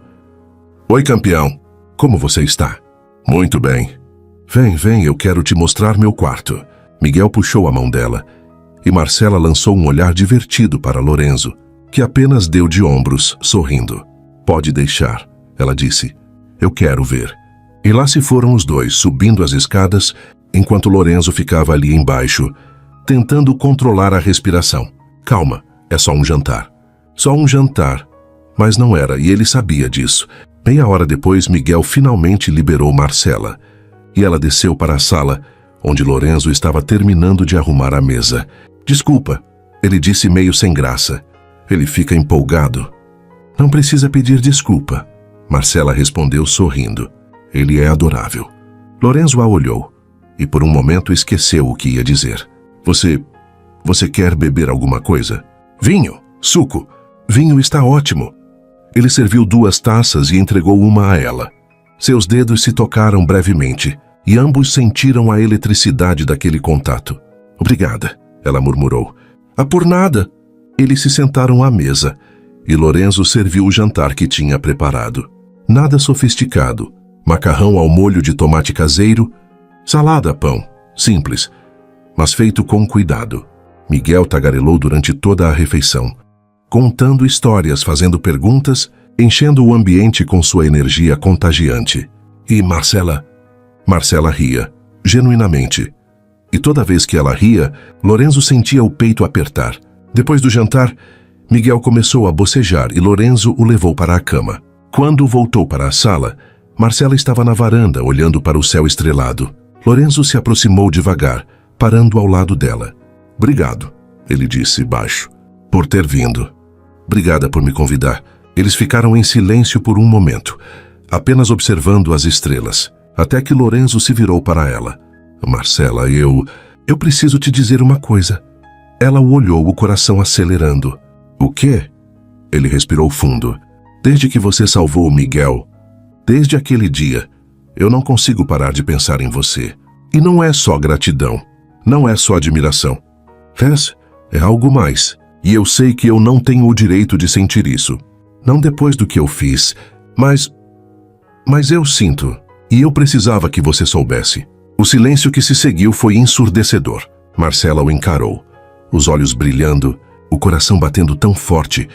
Oi, campeão! Como você está? Muito bem. Vem, eu quero te mostrar meu quarto. Miguel puxou a mão dela, e Marcela lançou um olhar divertido para Lorenzo, que apenas deu de ombros, sorrindo. Pode deixar, ela disse. Eu quero ver. E lá se foram os dois, subindo as escadas, enquanto Lorenzo ficava ali embaixo, tentando controlar a respiração. Calma, é só um jantar. Só um jantar. Mas não era, e ele sabia disso. Meia hora depois, Miguel finalmente liberou Marcela, e ela desceu para a sala, onde Lorenzo estava terminando de arrumar a mesa. Desculpa, ele disse meio sem graça. Ele fica empolgado. Não precisa pedir desculpa, Marcela respondeu sorrindo. Ele é adorável. Lorenzo a olhou, e por um momento esqueceu o que ia dizer. Você quer beber alguma coisa? Vinho, suco. Vinho está ótimo. Ele serviu 2 taças e entregou uma a ela. Seus dedos se tocaram brevemente, e ambos sentiram a eletricidade daquele contato. Obrigada, ela murmurou. Ah, por nada. Eles se sentaram à mesa, e Lorenzo serviu o jantar que tinha preparado. Nada sofisticado. Macarrão ao molho de tomate caseiro, salada, pão, simples, mas feito com cuidado. Miguel tagarelou durante toda a refeição, contando histórias, fazendo perguntas, enchendo o ambiente com sua energia contagiante. E Marcela ria, genuinamente. E toda vez que ela ria, Lorenzo sentia o peito apertar. Depois do jantar, Miguel começou a bocejar e Lorenzo o levou para a cama. Quando voltou para a sala, Marcela estava na varanda, olhando para o céu estrelado. Lorenzo se aproximou devagar, parando ao lado dela. Obrigado, ele disse baixo, por ter vindo. Obrigada por me convidar. Eles ficaram em silêncio por um momento, apenas observando as estrelas, até que Lorenzo se virou para ela. Marcela, eu preciso te dizer uma coisa. Ela o olhou, o coração acelerando. O quê? Ele respirou fundo. Desde que você salvou o Miguel, desde aquele dia, eu não consigo parar de pensar em você. E não é só gratidão, não é só admiração. É algo mais. E eu sei que eu não tenho o direito de sentir isso. Não depois do que eu fiz, mas eu sinto. E eu precisava que você soubesse. O silêncio que se seguiu foi ensurdecedor. Marcela o encarou, os olhos brilhando, o coração batendo tão forte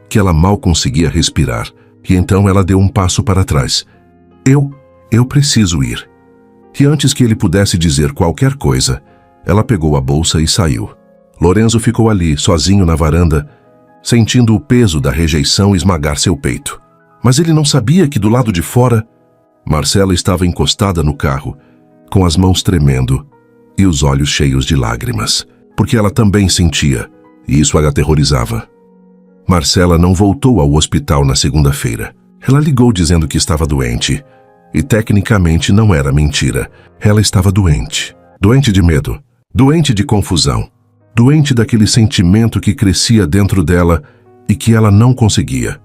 que ela mal conseguia respirar, e então ela deu um passo para trás. Eu preciso ir. E antes que ele pudesse dizer qualquer coisa, ela pegou a bolsa e saiu. Lorenzo ficou ali, sozinho na varanda, sentindo o peso da rejeição esmagar seu peito. Mas ele não sabia que do lado de fora, Marcela estava encostada no carro, com as mãos tremendo e os olhos cheios de lágrimas, porque ela também sentia, e isso a aterrorizava. Marcela não voltou ao hospital na segunda-feira. Ela ligou dizendo que estava doente, e tecnicamente não era mentira. Ela estava doente. Doente de medo, doente de confusão, doente daquele sentimento que crescia dentro dela e que ela não conseguia.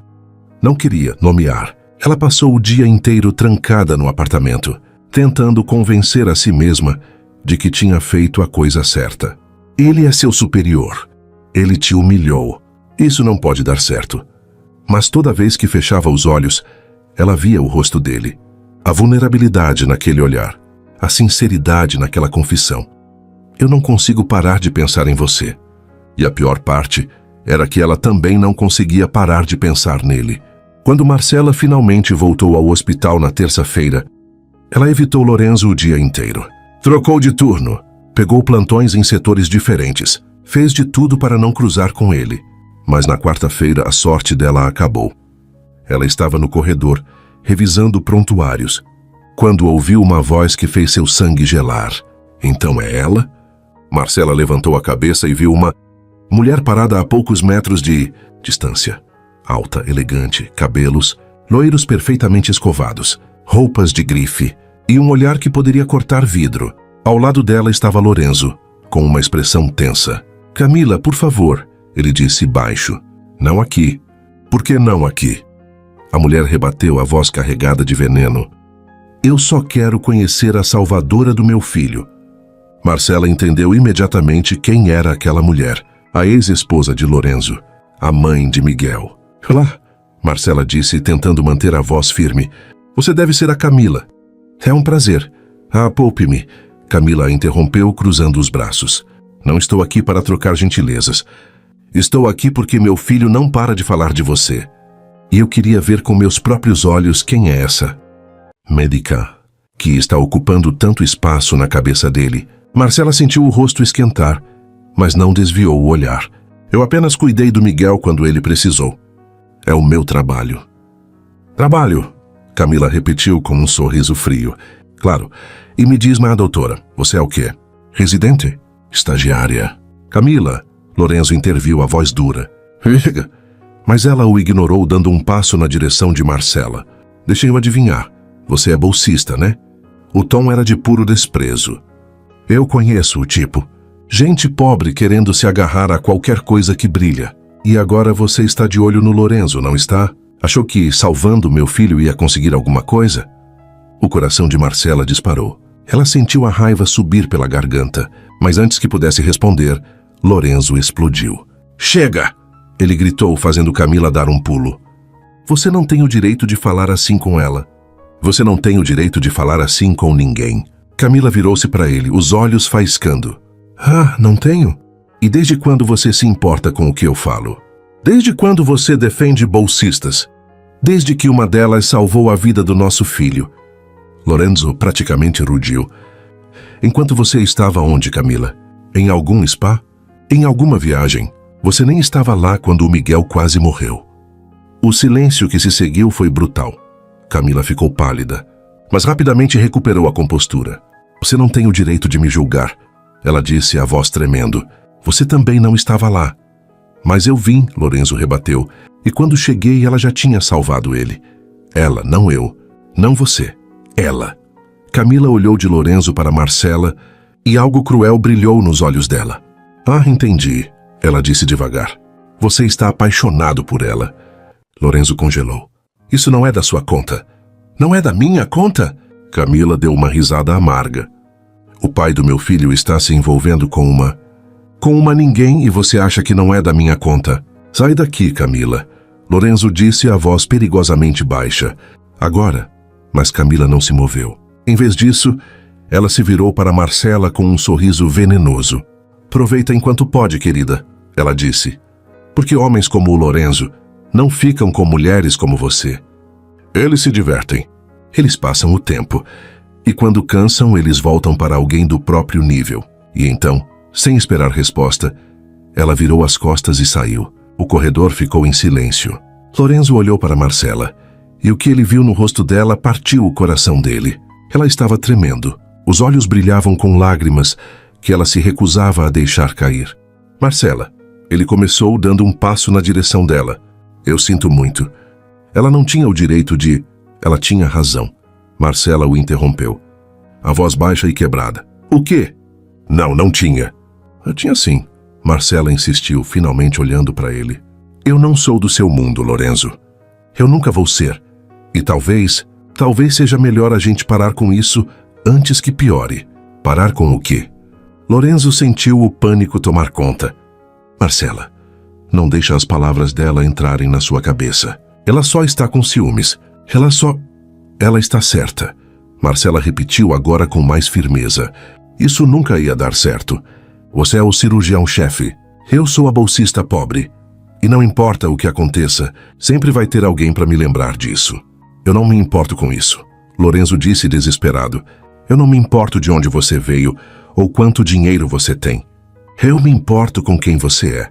Não queria nomear. Ela passou o dia inteiro trancada no apartamento, tentando convencer a si mesma de que tinha feito a coisa certa. Ele é seu superior. Ele te humilhou. Isso não pode dar certo. Mas toda vez que fechava os olhos, ela via o rosto dele. A vulnerabilidade naquele olhar. A sinceridade naquela confissão. Eu não consigo parar de pensar em você. E a pior parte era que ela também não conseguia parar de pensar nele. Quando Marcela finalmente voltou ao hospital na terça-feira, ela evitou Lorenzo o dia inteiro. Trocou de turno, pegou plantões em setores diferentes, fez de tudo para não cruzar com ele. Mas na quarta-feira a sorte dela acabou. Ela estava no corredor, revisando prontuários, quando ouviu uma voz que fez seu sangue gelar. Então é ela? Marcela levantou a cabeça e viu uma mulher parada a poucos metros de distância. Alta, elegante, cabelos, loiros perfeitamente escovados, roupas de grife e um olhar que poderia cortar vidro. Ao lado dela estava Lorenzo, com uma expressão tensa. Camila, por favor, ele disse baixo. Não aqui. Por que não aqui? A mulher rebateu, a voz carregada de veneno. Eu só quero conhecer a salvadora do meu filho. Marcela entendeu imediatamente quem era aquela mulher, a ex-esposa de Lorenzo, a mãe de Miguel. Lá, Marcela disse, tentando manter a voz firme. Você deve ser a Camila. É um prazer. Ah, poupe-me. Camila a interrompeu, cruzando os braços. Não estou aqui para trocar gentilezas. Estou aqui porque meu filho não para de falar de você. E eu queria ver com meus próprios olhos quem é essa médica que está ocupando tanto espaço na cabeça dele. Marcela sentiu o rosto esquentar, mas não desviou o olhar. Eu apenas cuidei do Miguel quando ele precisou. É o meu trabalho. Trabalho, Camila repetiu com um sorriso frio. Claro. E me diz, doutora, você é o quê? Residente? Estagiária. Camila, Lorenzo interviu, a voz dura. Mas ela o ignorou, dando um passo na direção de Marcela. Deixei eu adivinhar. Você é bolsista, né? O tom era de puro desprezo. Eu conheço o tipo. Gente pobre querendo se agarrar a qualquer coisa que brilha. E agora você está de olho no Lorenzo, não está? Achou que, salvando meu filho, ia conseguir alguma coisa? O coração de Marcela disparou. Ela sentiu a raiva subir pela garganta, mas antes que pudesse responder, Lorenzo explodiu. Chega! Ele gritou, fazendo Camila dar um pulo. Você não tem o direito de falar assim com ela. Você não tem o direito de falar assim com ninguém. Camila virou-se para ele, os olhos faiscando. Ah, não tenho? E desde quando você se importa com o que eu falo? Desde quando você defende bolsistas? Desde que uma delas salvou a vida do nosso filho. Lorenzo praticamente rugiu. Enquanto você estava onde, Camila? Em algum spa? Em alguma viagem? Você nem estava lá quando o Miguel quase morreu. O silêncio que se seguiu foi brutal. Camila ficou pálida, mas rapidamente recuperou a compostura. Você não tem o direito de me julgar, ela disse, a voz tremendo. Você também não estava lá. Mas eu vim, Lorenzo rebateu, e quando cheguei ela já tinha salvado ele. Ela, não eu. Não você. Ela. Camila olhou de Lorenzo para Marcela e algo cruel brilhou nos olhos dela. Ah, entendi, ela disse devagar. Você está apaixonado por ela. Lorenzo congelou. Isso não é da sua conta. Não é da minha conta? Camila deu uma risada amarga. O pai do meu filho está se envolvendo com uma ninguém e você acha que não é da minha conta. Sai daqui, Camila. Lorenzo disse, a voz perigosamente baixa. Agora. Mas Camila não se moveu. Em vez disso, ela se virou para Marcela com um sorriso venenoso. Aproveita enquanto pode, querida, ela disse. Porque homens como o Lorenzo não ficam com mulheres como você. Eles se divertem. Eles passam o tempo. E quando cansam, eles voltam para alguém do próprio nível. E então, sem esperar resposta, ela virou as costas e saiu. O corredor ficou em silêncio. Lorenzo olhou para Marcela, e o que ele viu no rosto dela partiu o coração dele. Ela estava tremendo. Os olhos brilhavam com lágrimas que ela se recusava a deixar cair. Marcela, ele começou dando um passo na direção dela. Eu sinto muito. Ela não tinha o direito de... Ela tinha razão. Marcela o interrompeu. A voz baixa e quebrada. O quê? Não tinha. Eu tinha sim. Marcela insistiu, finalmente olhando para ele. Eu não sou do seu mundo, Lorenzo. Eu nunca vou ser. E talvez seja melhor a gente parar com isso antes que piore. Parar com o quê? Lorenzo sentiu o pânico tomar conta. Marcela, não deixe as palavras dela entrarem na sua cabeça. Ela só está com ciúmes. Ela está certa. Marcela repetiu agora com mais firmeza. Isso nunca ia dar certo. Você é o cirurgião-chefe. Eu sou a bolsista pobre. E não importa o que aconteça, sempre vai ter alguém para me lembrar disso. Eu não me importo com isso. Lorenzo disse desesperado. Eu não me importo de onde você veio ou quanto dinheiro você tem. Eu me importo com quem você é.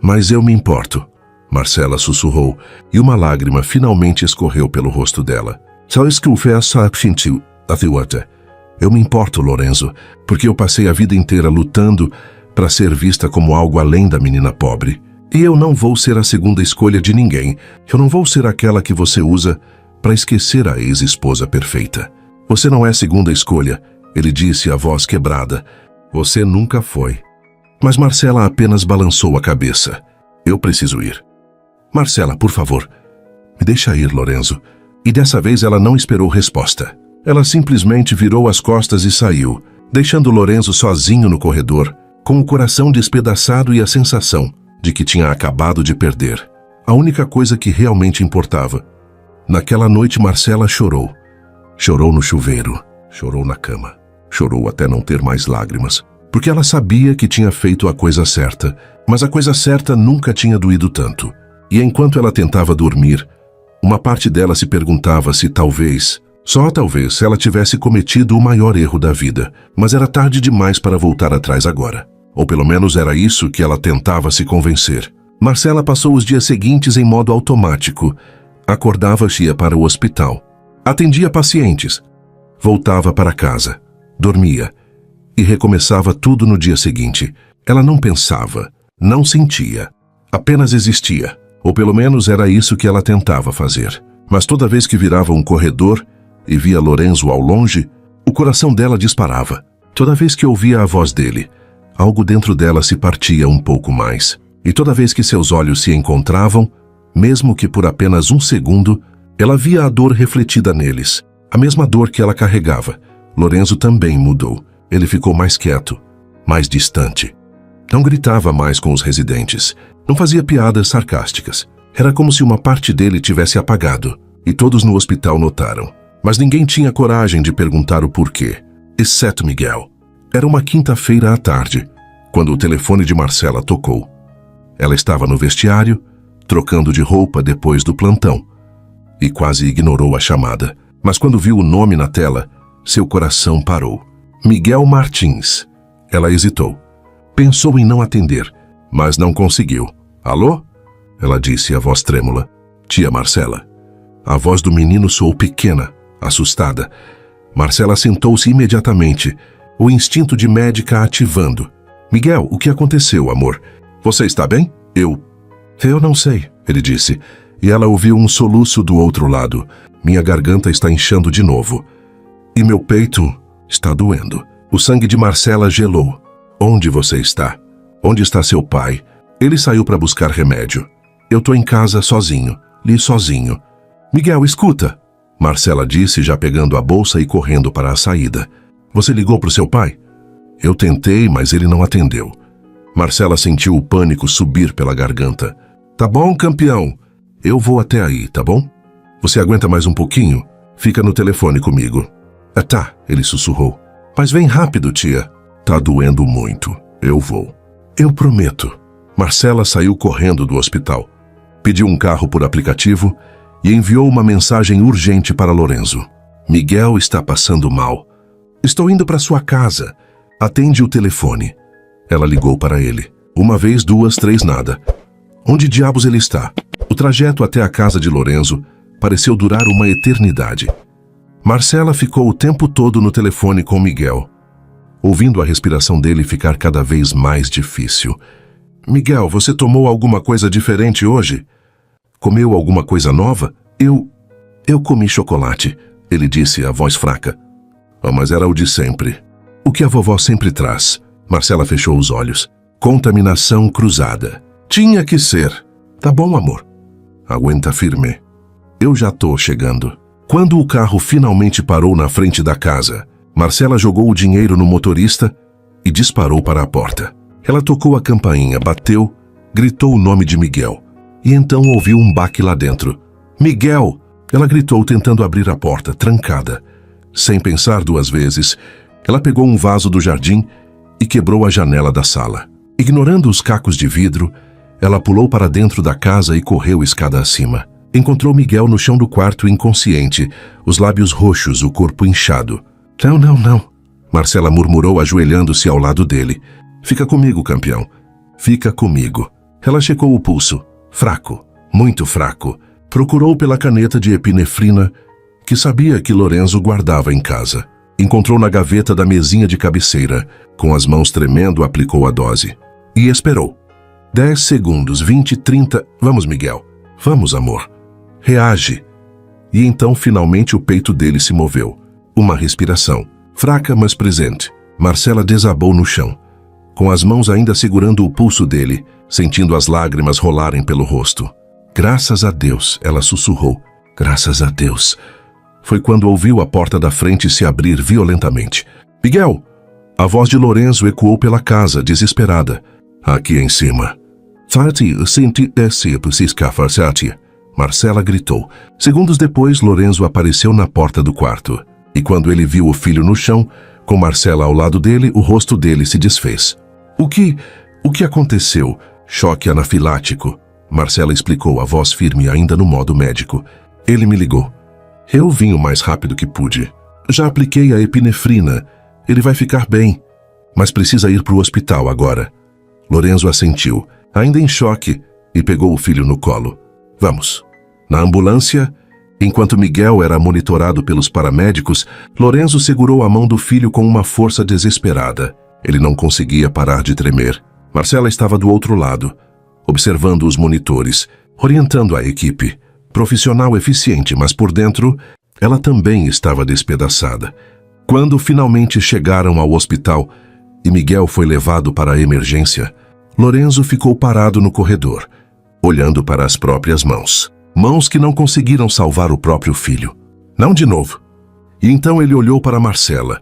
Mas eu me importo. Marcela sussurrou, e uma lágrima finalmente escorreu pelo rosto dela. Eu me importo, Lorenzo, porque eu passei a vida inteira lutando para ser vista como algo além da menina pobre. E eu não vou ser a segunda escolha de ninguém. Eu não vou ser aquela que você usa para esquecer a ex-esposa perfeita. Você não é segunda escolha, ele disse, a voz quebrada. Você nunca foi. Mas Marcela apenas balançou a cabeça. Eu preciso ir. Marcela, por favor. Me deixa ir, Lorenzo. E dessa vez ela não esperou resposta. Ela simplesmente virou as costas e saiu, deixando Lorenzo sozinho no corredor, com o coração despedaçado e a sensação de que tinha acabado de perder. A única coisa que realmente importava. Naquela noite Marcela chorou. Chorou no chuveiro, chorou na cama, chorou até não ter mais lágrimas, porque ela sabia que tinha feito a coisa certa, mas a coisa certa nunca tinha doído tanto. E enquanto ela tentava dormir, uma parte dela se perguntava se talvez, só talvez, ela tivesse cometido o maior erro da vida, mas era tarde demais para voltar atrás agora. Ou pelo menos era isso que ela tentava se convencer. Marcela passou os dias seguintes em modo automático. Acordava e ia para o hospital. Atendia pacientes. Voltava para casa. Dormia. E recomeçava tudo no dia seguinte. Ela não pensava, não sentia. Apenas existia. Ou pelo menos era isso que ela tentava fazer. Mas toda vez que virava um corredor e via Lorenzo ao longe, o coração dela disparava. Toda vez que ouvia a voz dele, algo dentro dela se partia um pouco mais. E toda vez que seus olhos se encontravam, mesmo que por apenas um segundo, ela via a dor refletida neles. A mesma dor que ela carregava. Lorenzo também mudou. Ele ficou mais quieto, mais distante. Não gritava mais com os residentes. Não fazia piadas sarcásticas. Era como se uma parte dele tivesse apagado. E todos no hospital notaram. Mas ninguém tinha coragem de perguntar o porquê, exceto Miguel. Era uma quinta-feira à tarde, quando o telefone de Marcela tocou. Ela estava no vestiário, trocando de roupa depois do plantão, e quase ignorou a chamada. Mas quando viu o nome na tela, seu coração parou. Miguel Martins. Ela hesitou. Pensou em não atender, mas não conseguiu. Alô? Ela disse, a voz trêmula. Tia Marcela. A voz do menino soou pequena, assustada. Marcela sentou-se imediatamente, o instinto de médica ativando. Miguel, o que aconteceu, amor? Você está bem? Eu não sei, ele disse, e ela ouviu um soluço do outro lado. Minha garganta está inchando de novo. E meu peito está doendo. O sangue de Marcela gelou. Onde você está? Onde está seu pai? Ele saiu para buscar remédio. Eu tô em casa sozinho, li sozinho. Miguel, escuta, Marcela disse, já pegando a bolsa e correndo para a saída. Você ligou pro seu pai? Eu tentei, mas ele não atendeu. Marcela sentiu o pânico subir pela garganta. Tá bom, campeão. Eu vou até aí, tá bom? Você aguenta mais um pouquinho? Fica no telefone comigo. Tá, ele sussurrou. Mas vem rápido, tia. Tá doendo muito. Eu vou. Eu prometo. Marcela saiu correndo do hospital. Pediu um carro por aplicativo e enviou uma mensagem urgente para Lorenzo. Miguel está passando mal. Estou indo para sua casa. Atende o telefone. Ela ligou para ele. Uma vez, duas, três, nada. Onde diabos ele está? O trajeto até a casa de Lorenzo pareceu durar uma eternidade. Marcela ficou o tempo todo no telefone com Miguel, ouvindo a respiração dele ficar cada vez mais difícil. Miguel, você tomou alguma coisa diferente hoje? Comeu alguma coisa nova? Eu comi chocolate, ele disse, a voz fraca. Oh, mas era o de sempre. O que a vovó sempre traz. Marcela fechou os olhos. Contaminação cruzada. Tinha que ser. Tá bom, amor. Aguenta firme. Eu já tô chegando. Quando o carro finalmente parou na frente da casa, Marcela jogou o dinheiro no motorista e disparou para a porta. Ela tocou a campainha, bateu, gritou o nome de Miguel. E então ouviu um baque lá dentro. Miguel! Ela gritou tentando abrir a porta, trancada. Sem pensar duas vezes, ela pegou um vaso do jardim e quebrou a janela da sala. Ignorando os cacos de vidro, ela pulou para dentro da casa e correu escada acima. Encontrou Miguel no chão do quarto inconsciente, os lábios roxos, o corpo inchado. Não. Marcela murmurou ajoelhando-se ao lado dele. Fica comigo, campeão. Fica comigo. Ela checou o pulso. Fraco, muito fraco. Procurou pela caneta de epinefrina que sabia que Lorenzo guardava em casa. Encontrou na gaveta da mesinha de cabeceira. Com as mãos tremendo, aplicou a dose. E esperou. 10 segundos, 20, 30... Vamos, Miguel. Vamos, amor. Reage. E então, finalmente, o peito dele se moveu. Uma respiração. Fraca, mas presente. Marcela desabou no chão, com as mãos ainda segurando o pulso dele, sentindo as lágrimas rolarem pelo rosto. Graças a Deus, ela sussurrou. Graças a Deus. Foi quando ouviu a porta da frente se abrir violentamente. Miguel! A voz de Lorenzo ecoou pela casa, desesperada. Aqui em cima. Marcela gritou. Segundos depois, Lorenzo apareceu na porta do quarto. E quando ele viu o filho no chão, com Marcela ao lado dele, o rosto dele se desfez. O que aconteceu? Choque anafilático. Marcela explicou, a voz firme ainda no modo médico. Ele me ligou. Eu vim o mais rápido que pude. Já apliquei a epinefrina. Ele vai ficar bem, mas precisa ir para o hospital agora. Lorenzo assentiu, ainda em choque, e pegou o filho no colo. Vamos. Na ambulância, enquanto Miguel era monitorado pelos paramédicos, Lorenzo segurou a mão do filho com uma força desesperada. Ele não conseguia parar de tremer. Marcela estava do outro lado, observando os monitores, orientando a equipe. Profissional eficiente, mas por dentro, ela também estava despedaçada. Quando finalmente chegaram ao hospital e Miguel foi levado para a emergência, Lorenzo ficou parado no corredor, olhando para as próprias mãos. Mãos que não conseguiram salvar o próprio filho. Não de novo. E então ele olhou para Marcela,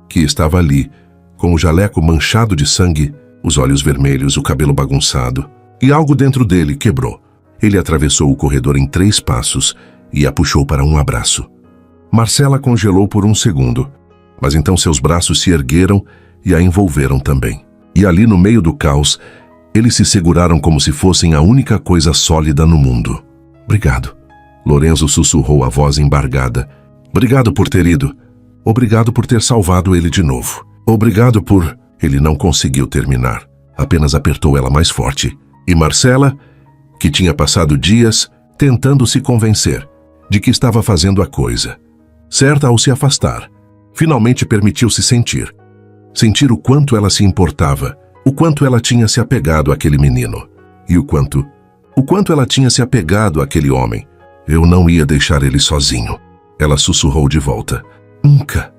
que estava ali, com o jaleco manchado de sangue, os olhos vermelhos, o cabelo bagunçado, e algo dentro dele quebrou. Ele atravessou o corredor em 3 passos e a puxou para um abraço. Marcela congelou por um segundo, mas então seus braços se ergueram e a envolveram também. E ali no meio do caos, eles se seguraram como se fossem a única coisa sólida no mundo. Obrigado. Lorenzo sussurrou a voz embargada. Obrigado por ter ido. Obrigado por ter salvado ele de novo. Obrigado por... Ele não conseguiu terminar. Apenas apertou ela mais forte. E Marcela, que tinha passado dias tentando se convencer de que estava fazendo a coisa certa ao se afastar, finalmente permitiu-se sentir. Sentir o quanto ela se importava, o quanto ela tinha se apegado àquele menino. E o quanto ela tinha se apegado àquele homem. Eu não ia deixar ele sozinho. Ela sussurrou de volta. Nunca.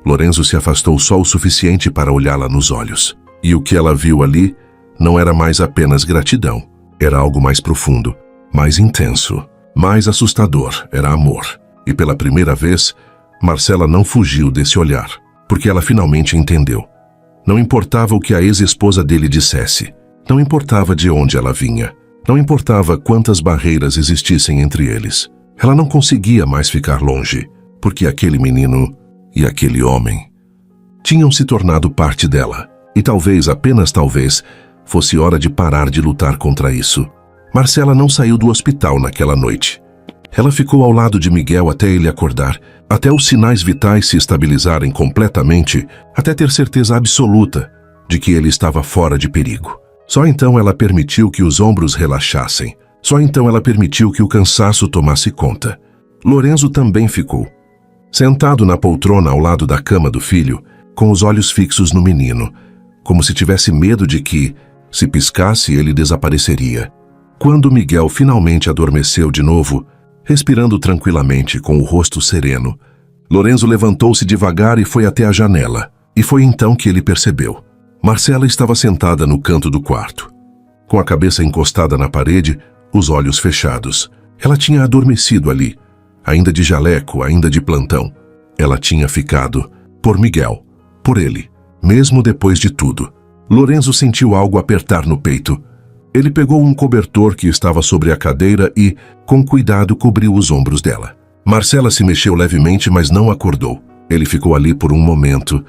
Lorenzo se afastou só o suficiente para olhá-la nos olhos. E o que ela viu ali não era mais apenas gratidão. Era algo mais profundo, mais intenso, mais assustador. Era amor. E pela primeira vez, Marcela não fugiu desse olhar, porque ela finalmente entendeu. Não importava o que a ex-esposa dele dissesse. Não importava de onde ela vinha. Não importava quantas barreiras existissem entre eles. Ela não conseguia mais ficar longe, porque aquele menino e aquele homem tinham se tornado parte dela. E talvez, apenas talvez, fosse hora de parar de lutar contra isso. Marcela não saiu do hospital naquela noite. Ela ficou ao lado de Miguel até ele acordar, até os sinais vitais se estabilizarem completamente, até ter certeza absoluta de que ele estava fora de perigo. Só então ela permitiu que os ombros relaxassem. Só então ela permitiu que o cansaço tomasse conta. Lorenzo também ficou, sentado na poltrona ao lado da cama do filho, com os olhos fixos no menino, como se tivesse medo de que, se piscasse, ele desapareceria. Quando Miguel finalmente adormeceu de novo, respirando tranquilamente com o rosto sereno, Lorenzo levantou-se devagar e foi até a janela. E foi então que ele percebeu. Marcela estava sentada no canto do quarto, com a cabeça encostada na parede, os olhos fechados. Ela tinha adormecido ali, ainda de jaleco, ainda de plantão. Ela tinha ficado por Miguel, por ele, mesmo depois de tudo. Lorenzo sentiu algo apertar no peito. Ele pegou um cobertor que estava sobre a cadeira e, com cuidado, cobriu os ombros dela. Marcela se mexeu levemente, mas não acordou. Ele ficou ali por um momento,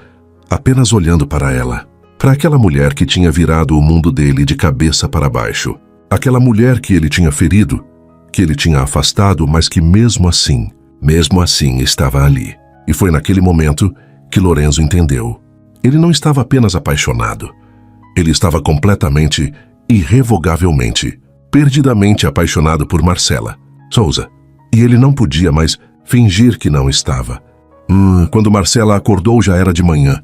apenas olhando para ela, para aquela mulher que tinha virado o mundo dele de cabeça para baixo. Aquela mulher que ele tinha ferido, que ele tinha afastado, mas que mesmo assim estava ali. E foi naquele momento que Lorenzo entendeu. Ele não estava apenas apaixonado. Ele estava completamente, irrevogavelmente, perdidamente apaixonado por Marcela Souza. E ele não podia mais fingir que não estava. Quando Marcela acordou já era de manhã.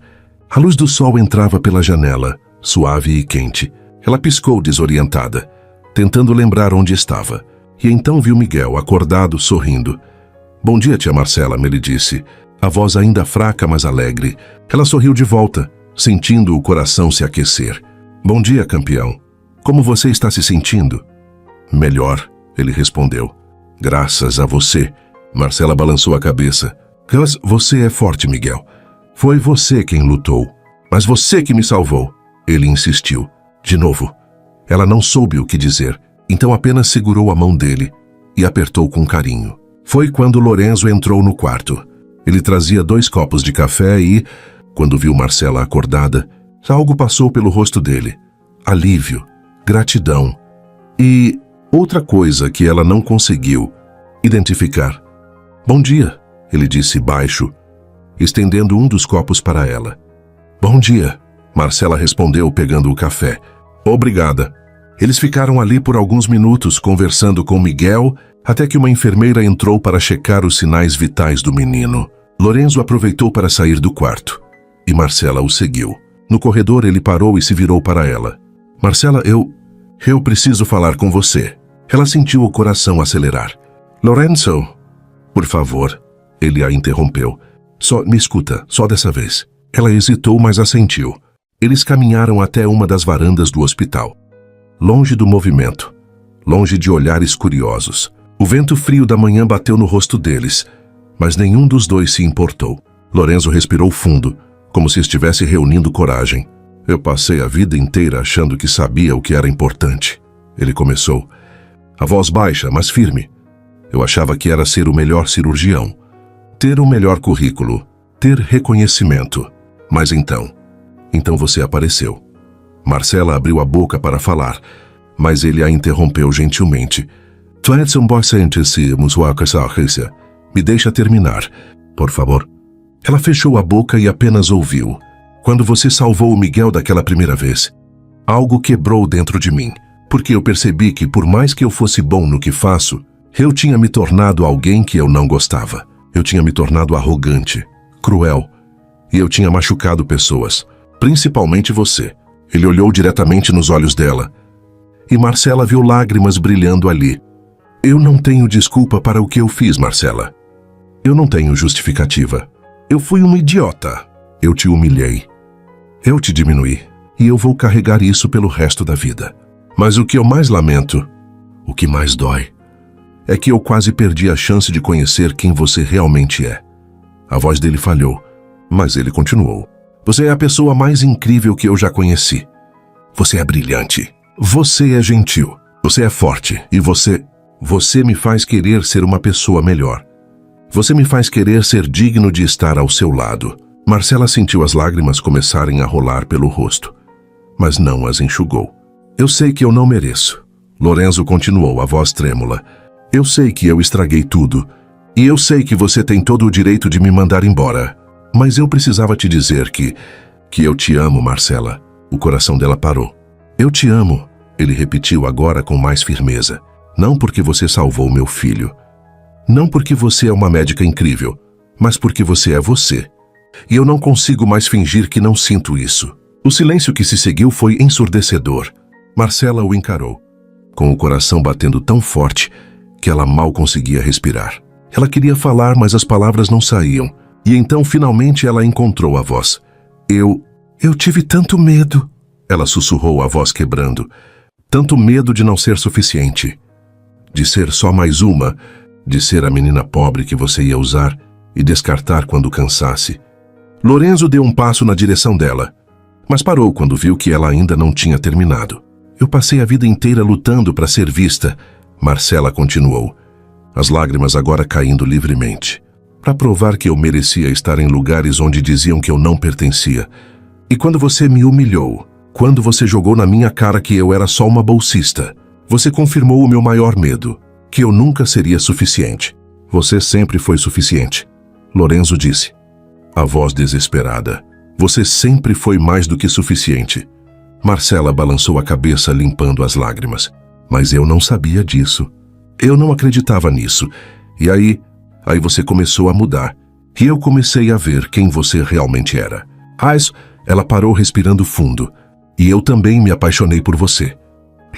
A luz do sol entrava pela janela, suave e quente. Ela piscou desorientada, tentando lembrar onde estava. E então viu Miguel acordado, sorrindo. "Bom dia, tia Marcela", ele disse, a voz ainda fraca, mas alegre. Ela sorriu de volta, sentindo o coração se aquecer. "Bom dia, campeão. Como você está se sentindo?" "Melhor", ele respondeu. "Graças a você." Marcela balançou a cabeça. "Você é forte, Miguel. Foi você quem lutou. Mas você que me salvou." Ele insistiu. De novo. Ela não soube o que dizer, então apenas segurou a mão dele e apertou com carinho. Foi quando Lorenzo entrou no quarto. Ele trazia 2 copos de café e, quando viu Marcela acordada, algo passou pelo rosto dele. Alívio, gratidão e outra coisa que ela não conseguiu identificar. "Bom dia", ele disse baixo, estendendo um dos copos para ela. "Bom dia", Marcela respondeu pegando o café. "Obrigada." Eles ficaram ali por alguns minutos conversando com Miguel, até que uma enfermeira entrou para checar os sinais vitais do menino. Lorenzo aproveitou para sair do quarto, e Marcela o seguiu. No corredor ele parou e se virou para ela. "Marcela, eu preciso falar com você." Ela sentiu o coração acelerar. "Lorenzo, por favor", ele a interrompeu. "Só me escuta, só dessa vez." Ela hesitou, mas assentiu. Eles caminharam até uma das varandas do hospital. Longe do movimento, longe de olhares curiosos. O vento frio da manhã bateu no rosto deles, mas nenhum dos dois se importou. Lorenzo respirou fundo, como se estivesse reunindo coragem. "Eu passei a vida inteira achando que sabia o que era importante", ele começou. A voz baixa, mas firme. "Eu achava que era ser o melhor cirurgião, ter o melhor currículo, ter reconhecimento. Mas então você apareceu." Marcela abriu a boca para falar, mas ele a interrompeu gentilmente. "Tu és um bom cientista, me deixa terminar, por favor." Ela fechou a boca e apenas ouviu. "Quando você salvou o Miguel daquela primeira vez, algo quebrou dentro de mim, porque eu percebi que por mais que eu fosse bom no que faço, eu tinha me tornado alguém que eu não gostava. Eu tinha me tornado arrogante, cruel, e eu tinha machucado pessoas, principalmente você." Ele olhou diretamente nos olhos dela, e Marcela viu lágrimas brilhando ali. "Eu não tenho desculpa para o que eu fiz, Marcela. Eu não tenho justificativa. Eu fui um idiota. Eu te humilhei. Eu te diminuí, e eu vou carregar isso pelo resto da vida. Mas o que eu mais lamento, o que mais dói, é que eu quase perdi a chance de conhecer quem você realmente é." A voz dele falhou, mas ele continuou. "Você é a pessoa mais incrível que eu já conheci. Você é brilhante. Você é gentil. Você é forte. E você me faz querer ser uma pessoa melhor. Você me faz querer ser digno de estar ao seu lado." Marcela sentiu as lágrimas começarem a rolar pelo rosto, mas não as enxugou. "Eu sei que eu não mereço", Lorenzo continuou, a voz trêmula. Eu sei que eu estraguei tudo. E eu sei que você tem todo o direito de me mandar embora. Mas eu precisava te dizer que eu te amo, Marcela. O coração dela parou. Eu te amo, ele repetiu agora com mais firmeza. Não porque você salvou meu filho. Não porque você é uma médica incrível, mas porque você é você. E eu não consigo mais fingir que não sinto isso. O silêncio que se seguiu foi ensurdecedor. Marcela o encarou, com o coração batendo tão forte que ela mal conseguia respirar. Ela queria falar, mas as palavras não saíam. E então, finalmente, ela encontrou a voz. Eu tive tanto medo, ela sussurrou, a voz quebrando. Tanto medo de não ser suficiente. De ser só mais uma, de ser a menina pobre que você ia usar e descartar quando cansasse. Lorenzo deu um passo na direção dela, mas parou quando viu que ela ainda não tinha terminado. Eu passei a vida inteira lutando para ser vista, Marcela continuou, as lágrimas agora caindo livremente, para provar que eu merecia estar em lugares onde diziam que eu não pertencia. E quando você me humilhou, quando você jogou na minha cara que eu era só uma bolsista, você confirmou o meu maior medo, que eu nunca seria suficiente. Você sempre foi suficiente, Lorenzo disse, a voz desesperada. Você sempre foi mais do que suficiente. Marcela balançou a cabeça, limpando as lágrimas. Mas eu não sabia disso. Eu não acreditava nisso. E aí você começou a mudar. E eu comecei a ver quem você realmente era. Ela parou, respirando fundo. E eu também me apaixonei por você.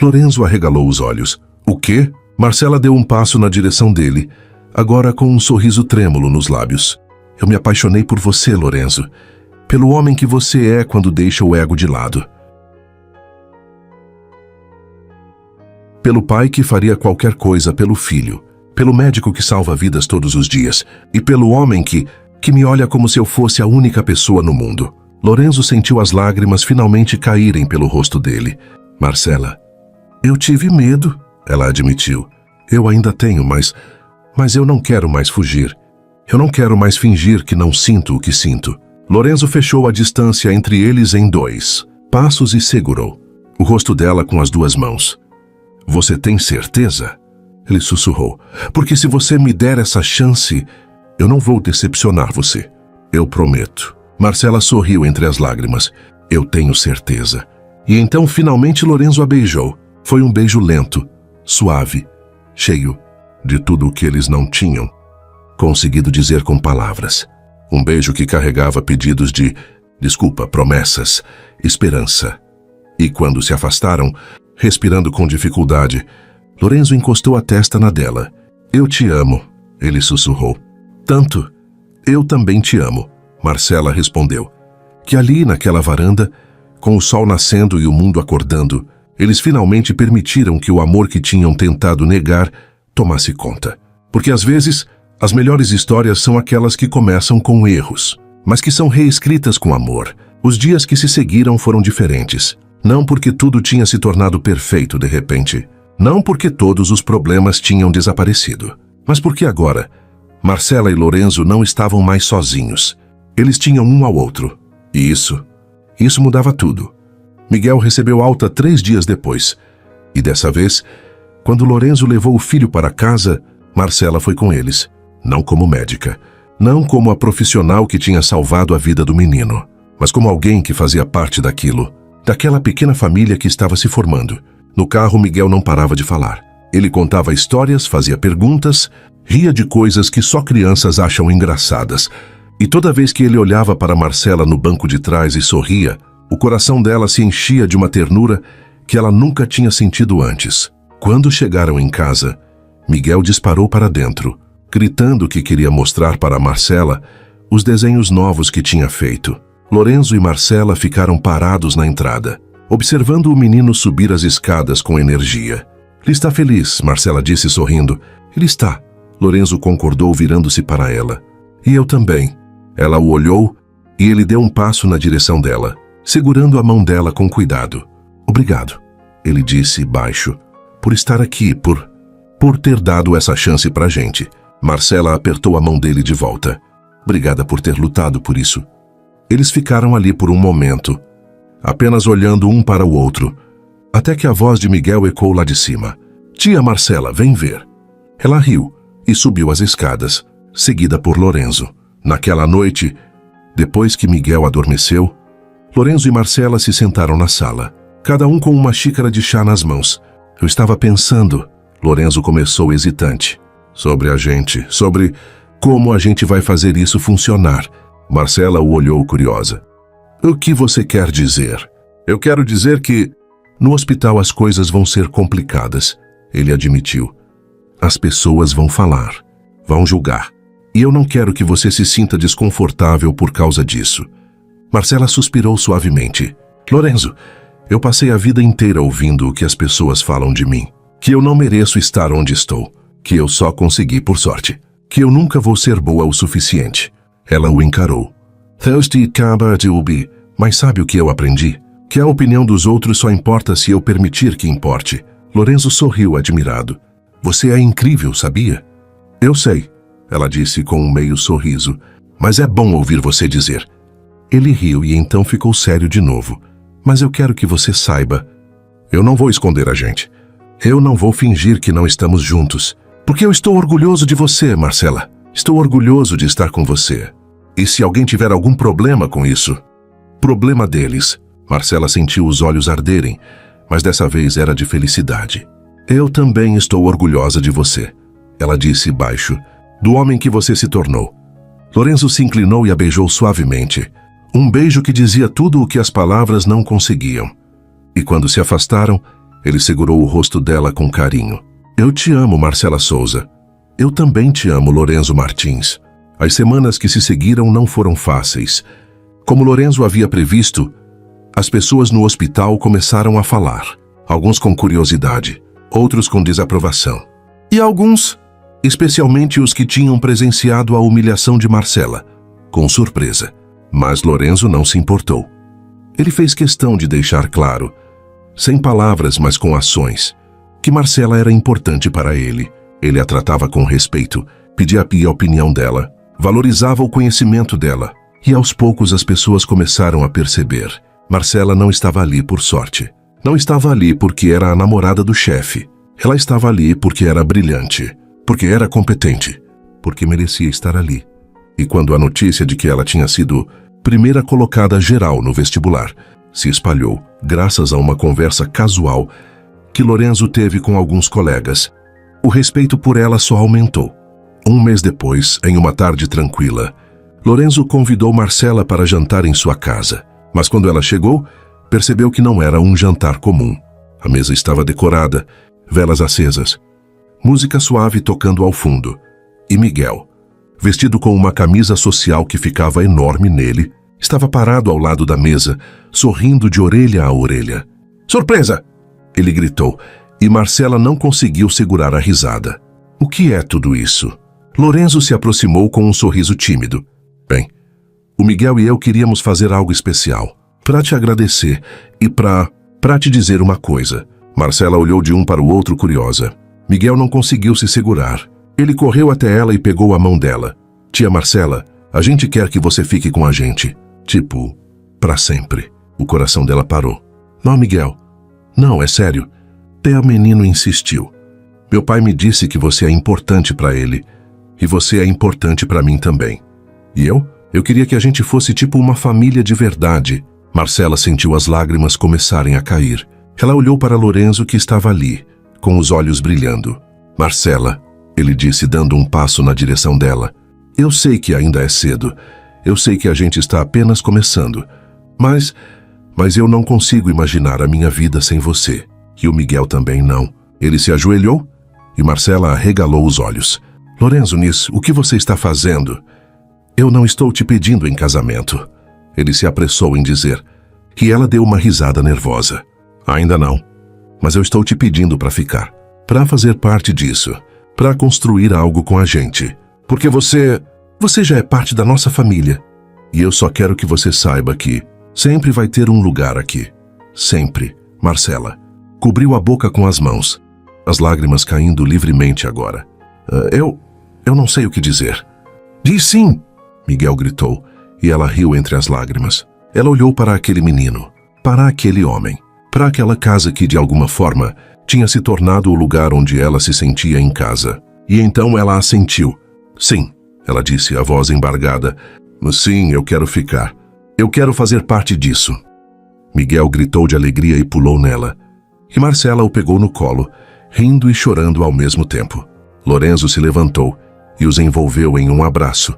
Lorenzo arregalou os olhos. O quê? Marcela deu um passo na direção dele, agora com um sorriso trêmulo nos lábios. Eu me apaixonei por você, Lorenzo. Pelo homem que você é quando deixa o ego de lado. Pelo pai que faria qualquer coisa pelo filho. Pelo médico que salva vidas todos os dias. E pelo homem que me olha como se eu fosse a única pessoa no mundo. Lorenzo sentiu as lágrimas finalmente caírem pelo rosto dele. Marcela, eu tive medo, ela admitiu. Eu ainda tenho, mas eu não quero mais fugir. Eu não quero mais fingir que não sinto o que sinto. Lorenzo fechou a distância entre eles em 2 passos e segurou o rosto dela com as 2 mãos. Você tem certeza? Ele sussurrou. Porque se você me der essa chance, eu não vou decepcionar você. Eu prometo. Marcela sorriu entre as lágrimas. Eu tenho certeza. E então finalmente Lorenzo a beijou. Foi um beijo lento, suave, cheio de tudo o que eles não tinham conseguido dizer com palavras. Um beijo que carregava pedidos de desculpa, promessas, esperança. E quando se afastaram, respirando com dificuldade, Lorenzo encostou a testa na dela. Eu te amo, ele sussurrou. Tanto. Eu também te amo, Marcela respondeu. Que ali naquela varanda, com o sol nascendo e o mundo acordando, eles finalmente permitiram que o amor que tinham tentado negar tomasse conta. Porque às vezes, as melhores histórias são aquelas que começam com erros, mas que são reescritas com amor. Os dias que se seguiram foram diferentes. Não porque tudo tinha se tornado perfeito de repente. Não porque todos os problemas tinham desaparecido. Mas porque agora, Marcela e Lorenzo não estavam mais sozinhos. Eles tinham um ao outro. E isso mudava tudo. Miguel recebeu alta 3 dias depois. E dessa vez, quando Lorenzo levou o filho para casa, Marcela foi com eles. Não como médica, não como a profissional que tinha salvado a vida do menino, mas como alguém que fazia parte daquilo, daquela pequena família que estava se formando. No carro, Miguel não parava de falar. Ele contava histórias, fazia perguntas, ria de coisas que só crianças acham engraçadas. E toda vez que ele olhava para Marcela no banco de trás e sorria, o coração dela se enchia de uma ternura que ela nunca tinha sentido antes. Quando chegaram em casa, Miguel disparou para dentro, gritando que queria mostrar para Marcela os desenhos novos que tinha feito. Lorenzo e Marcela ficaram parados na entrada, observando o menino subir as escadas com energia. Ele está feliz, Marcela disse sorrindo. Ele está, Lorenzo concordou virando-se para ela. E eu também. Ela o olhou e ele deu um passo na direção dela, segurando a mão dela com cuidado. Obrigado, ele disse baixo, por estar aqui, por ter dado essa chance pra gente. Marcela apertou a mão dele de volta. Obrigada por ter lutado por isso. Eles ficaram ali por um momento, apenas olhando um para o outro, até que a voz de Miguel ecoou lá de cima. Tia Marcela, vem ver. Ela riu e subiu as escadas, seguida por Lorenzo. Naquela noite, depois que Miguel adormeceu, Lorenzo e Marcela se sentaram na sala, cada um com uma xícara de chá nas mãos. Eu estava pensando, Lorenzo começou hesitante, sobre a gente, sobre como a gente vai fazer isso funcionar. Marcela o olhou curiosa. O que você quer dizer? Eu quero dizer que no hospital as coisas vão ser complicadas, ele admitiu. As pessoas vão falar, vão julgar. E eu não quero que você se sinta desconfortável por causa disso. Marcela suspirou suavemente. Lorenzo, eu passei a vida inteira ouvindo o que as pessoas falam de mim. Que eu não mereço estar onde estou. Que eu só consegui por sorte. Que eu nunca vou ser boa o suficiente. Ela o encarou. Thirsty acaba de ouvir, mas sabe o que eu aprendi? Que a opinião dos outros só importa se eu permitir que importe. Lorenzo sorriu admirado. Você é incrível, sabia? Eu sei, ela disse com um meio sorriso, mas é bom ouvir você dizer. Ele riu e então ficou sério de novo. Mas eu quero que você saiba. Eu não vou esconder a gente. Eu não vou fingir que não estamos juntos. Porque eu estou orgulhoso de você, Marcela. Estou orgulhoso de estar com você. E se alguém tiver algum problema com isso? Problema deles. Marcela sentiu os olhos arderem, mas dessa vez era de felicidade. Eu também estou orgulhosa de você, ela disse baixo, do homem que você se tornou. Lorenzo se inclinou e a beijou suavemente. Um beijo que dizia tudo o que as palavras não conseguiam. E quando se afastaram, ele segurou o rosto dela com carinho. Eu te amo, Marcela Souza. Eu também te amo, Lorenzo Martins. As semanas que se seguiram não foram fáceis. Como Lorenzo havia previsto, as pessoas no hospital começaram a falar. Alguns com curiosidade, outros com desaprovação. E alguns, especialmente os que tinham presenciado a humilhação de Marcela, com surpresa. Mas Lorenzo não se importou. Ele fez questão de deixar claro, sem palavras, mas com ações, que Marcela era importante para ele. Ele a tratava com respeito, pedia a opinião dela, valorizava o conhecimento dela. E aos poucos as pessoas começaram a perceber. Marcela não estava ali por sorte. Não estava ali porque era a namorada do chefe. Ela estava ali porque era brilhante, porque era competente, porque merecia estar ali. E quando a notícia de que ela tinha sido primeira colocada geral no vestibular se espalhou, graças a uma conversa casual que Lorenzo teve com alguns colegas, o respeito por ela só aumentou. Um mês depois, em uma tarde tranquila, Lorenzo convidou Marcela para jantar em sua casa. Mas quando ela chegou, percebeu que não era um jantar comum. A mesa estava decorada, velas acesas, música suave tocando ao fundo. E Miguel, vestido com uma camisa social que ficava enorme nele, estava parado ao lado da mesa, sorrindo de orelha a orelha. Surpresa! Ele gritou, e Marcela não conseguiu segurar a risada. O que é tudo isso? Lorenzo se aproximou com um sorriso tímido. Bem, o Miguel e eu queríamos fazer algo especial, para te agradecer e para te dizer uma coisa. Marcela olhou de um para o outro curiosa. Miguel não conseguiu se segurar. Ele correu até ela e pegou a mão dela. Tia Marcela, a gente quer que você fique com a gente. Tipo, para sempre. O coração dela parou. Não, Miguel. Não, é sério. Até o menino insistiu. Meu pai me disse que você é importante para ele. E você é importante para mim também. E eu? Eu queria que a gente fosse tipo uma família de verdade. Marcela sentiu as lágrimas começarem a cair. Ela olhou para Lorenzo que estava ali, com os olhos brilhando. Marcela, ele disse dando um passo na direção dela. Eu sei que ainda é cedo. Eu sei que a gente está apenas começando. Mas eu não consigo imaginar a minha vida sem você. E o Miguel também não. Ele se ajoelhou e Marcela arregalou os olhos. Lorenzo, nisso, o que você está fazendo? Eu não estou te pedindo em casamento. Ele se apressou em dizer. E ela deu uma risada nervosa. Ainda não. Mas eu estou te pedindo para ficar. Para fazer parte disso. Para construir algo com a gente. Porque você já é parte da nossa família. E eu só quero que você saiba que sempre vai ter um lugar aqui. Sempre. Marcela cobriu a boca com as mãos. As lágrimas caindo livremente agora. Eu não sei o que dizer. Diz sim! Miguel gritou, e ela riu entre as lágrimas. Ela olhou para aquele menino, para aquele homem, para aquela casa que de alguma forma Tinha se tornado o lugar onde ela se sentia em casa. E então ela assentiu. Sim, ela disse, a voz embargada. Sim, eu quero ficar. Eu quero fazer parte disso. Miguel gritou de alegria e pulou nela. E Marcela o pegou no colo, rindo e chorando ao mesmo tempo. Lorenzo se levantou e os envolveu em um abraço.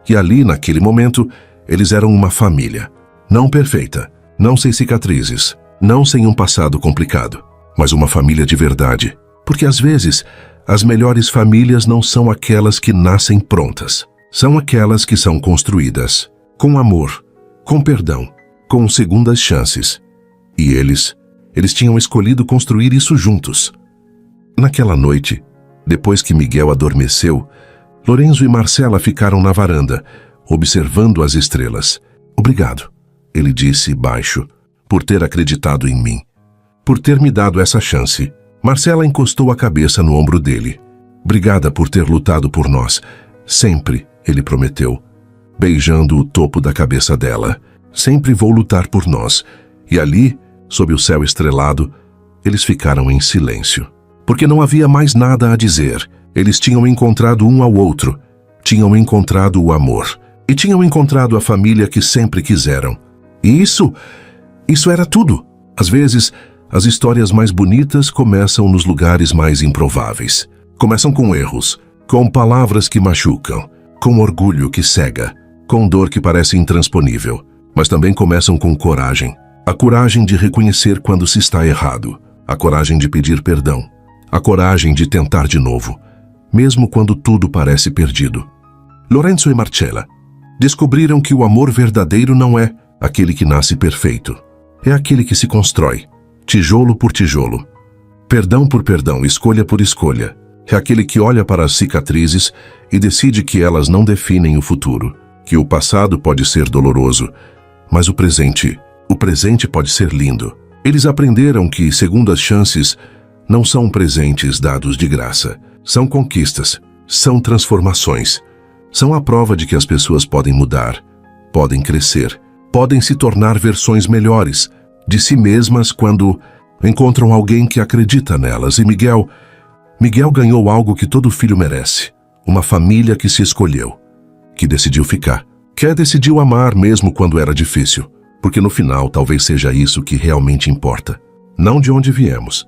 E ali, naquele momento, eles eram uma família. Não perfeita, não sem cicatrizes, não sem um passado complicado, mas uma família de verdade. Porque às vezes, as melhores famílias não são aquelas que nascem prontas. São aquelas que são construídas, com amor, com perdão, com segundas chances. E eles tinham escolhido construir isso juntos. Naquela noite, depois que Miguel adormeceu, Lorenzo e Marcela ficaram na varanda, observando as estrelas. Obrigado, ele disse baixo, por ter acreditado em mim, por ter me dado essa chance. Marcela encostou a cabeça no ombro dele. Obrigada por ter lutado por nós. Sempre, ele prometeu, beijando o topo da cabeça dela. Sempre vou lutar por nós. E ali, sob o céu estrelado, eles ficaram em silêncio. Porque não havia mais nada a dizer. Eles tinham encontrado um ao outro. Tinham encontrado o amor. E tinham encontrado a família que sempre quiseram. E isso era tudo. Às vezes, as histórias mais bonitas começam nos lugares mais improváveis. Começam com erros, com palavras que machucam, com orgulho que cega, com dor que parece intransponível. Mas também começam com coragem. A coragem de reconhecer quando se está errado. A coragem de pedir perdão. A coragem de tentar de novo, mesmo quando tudo parece perdido. Lorenzo e Marcela descobriram que o amor verdadeiro não é aquele que nasce perfeito. É aquele que se constrói, tijolo por tijolo. Perdão por perdão, escolha por escolha. É aquele que olha para as cicatrizes e decide que elas não definem o futuro. Que o passado pode ser doloroso, mas o presente pode ser lindo. Eles aprenderam que segundas chances não são presentes dados de graça. São conquistas, são transformações. São a prova de que as pessoas podem mudar, podem crescer, podem se tornar versões melhores de si mesmas quando encontram alguém que acredita nelas. E Miguel ganhou algo que todo filho merece. Uma família que se escolheu, que decidiu ficar, que decidiu amar mesmo quando era difícil. Porque no final talvez seja isso que realmente importa. Não de onde viemos.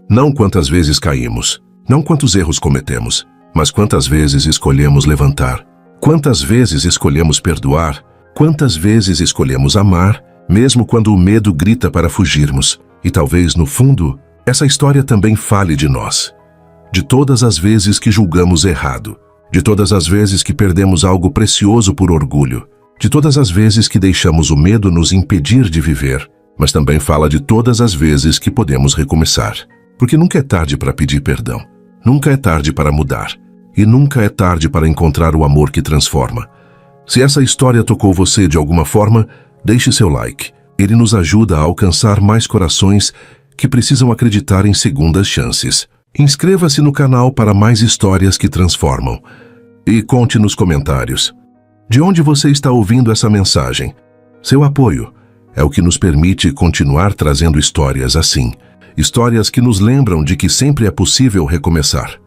Não quantas vezes caímos. Não quantos erros cometemos. Mas quantas vezes escolhemos levantar. Quantas vezes escolhemos perdoar. Quantas vezes escolhemos amar, mesmo quando o medo grita para fugirmos. E talvez, no fundo, essa história também fale de nós. De todas as vezes que julgamos errado. De todas as vezes que perdemos algo precioso por orgulho. De todas as vezes que deixamos o medo nos impedir de viver, mas também fala de todas as vezes que podemos recomeçar. Porque nunca é tarde para pedir perdão, nunca é tarde para mudar, e nunca é tarde para encontrar o amor que transforma. Se essa história tocou você de alguma forma, deixe seu like. Ele nos ajuda a alcançar mais corações que precisam acreditar em segundas chances. Inscreva-se no canal para mais histórias que transformam. E conte nos comentários de onde você está ouvindo essa mensagem. Seu apoio é o que nos permite continuar trazendo histórias assim. Histórias que nos lembram de que sempre é possível recomeçar.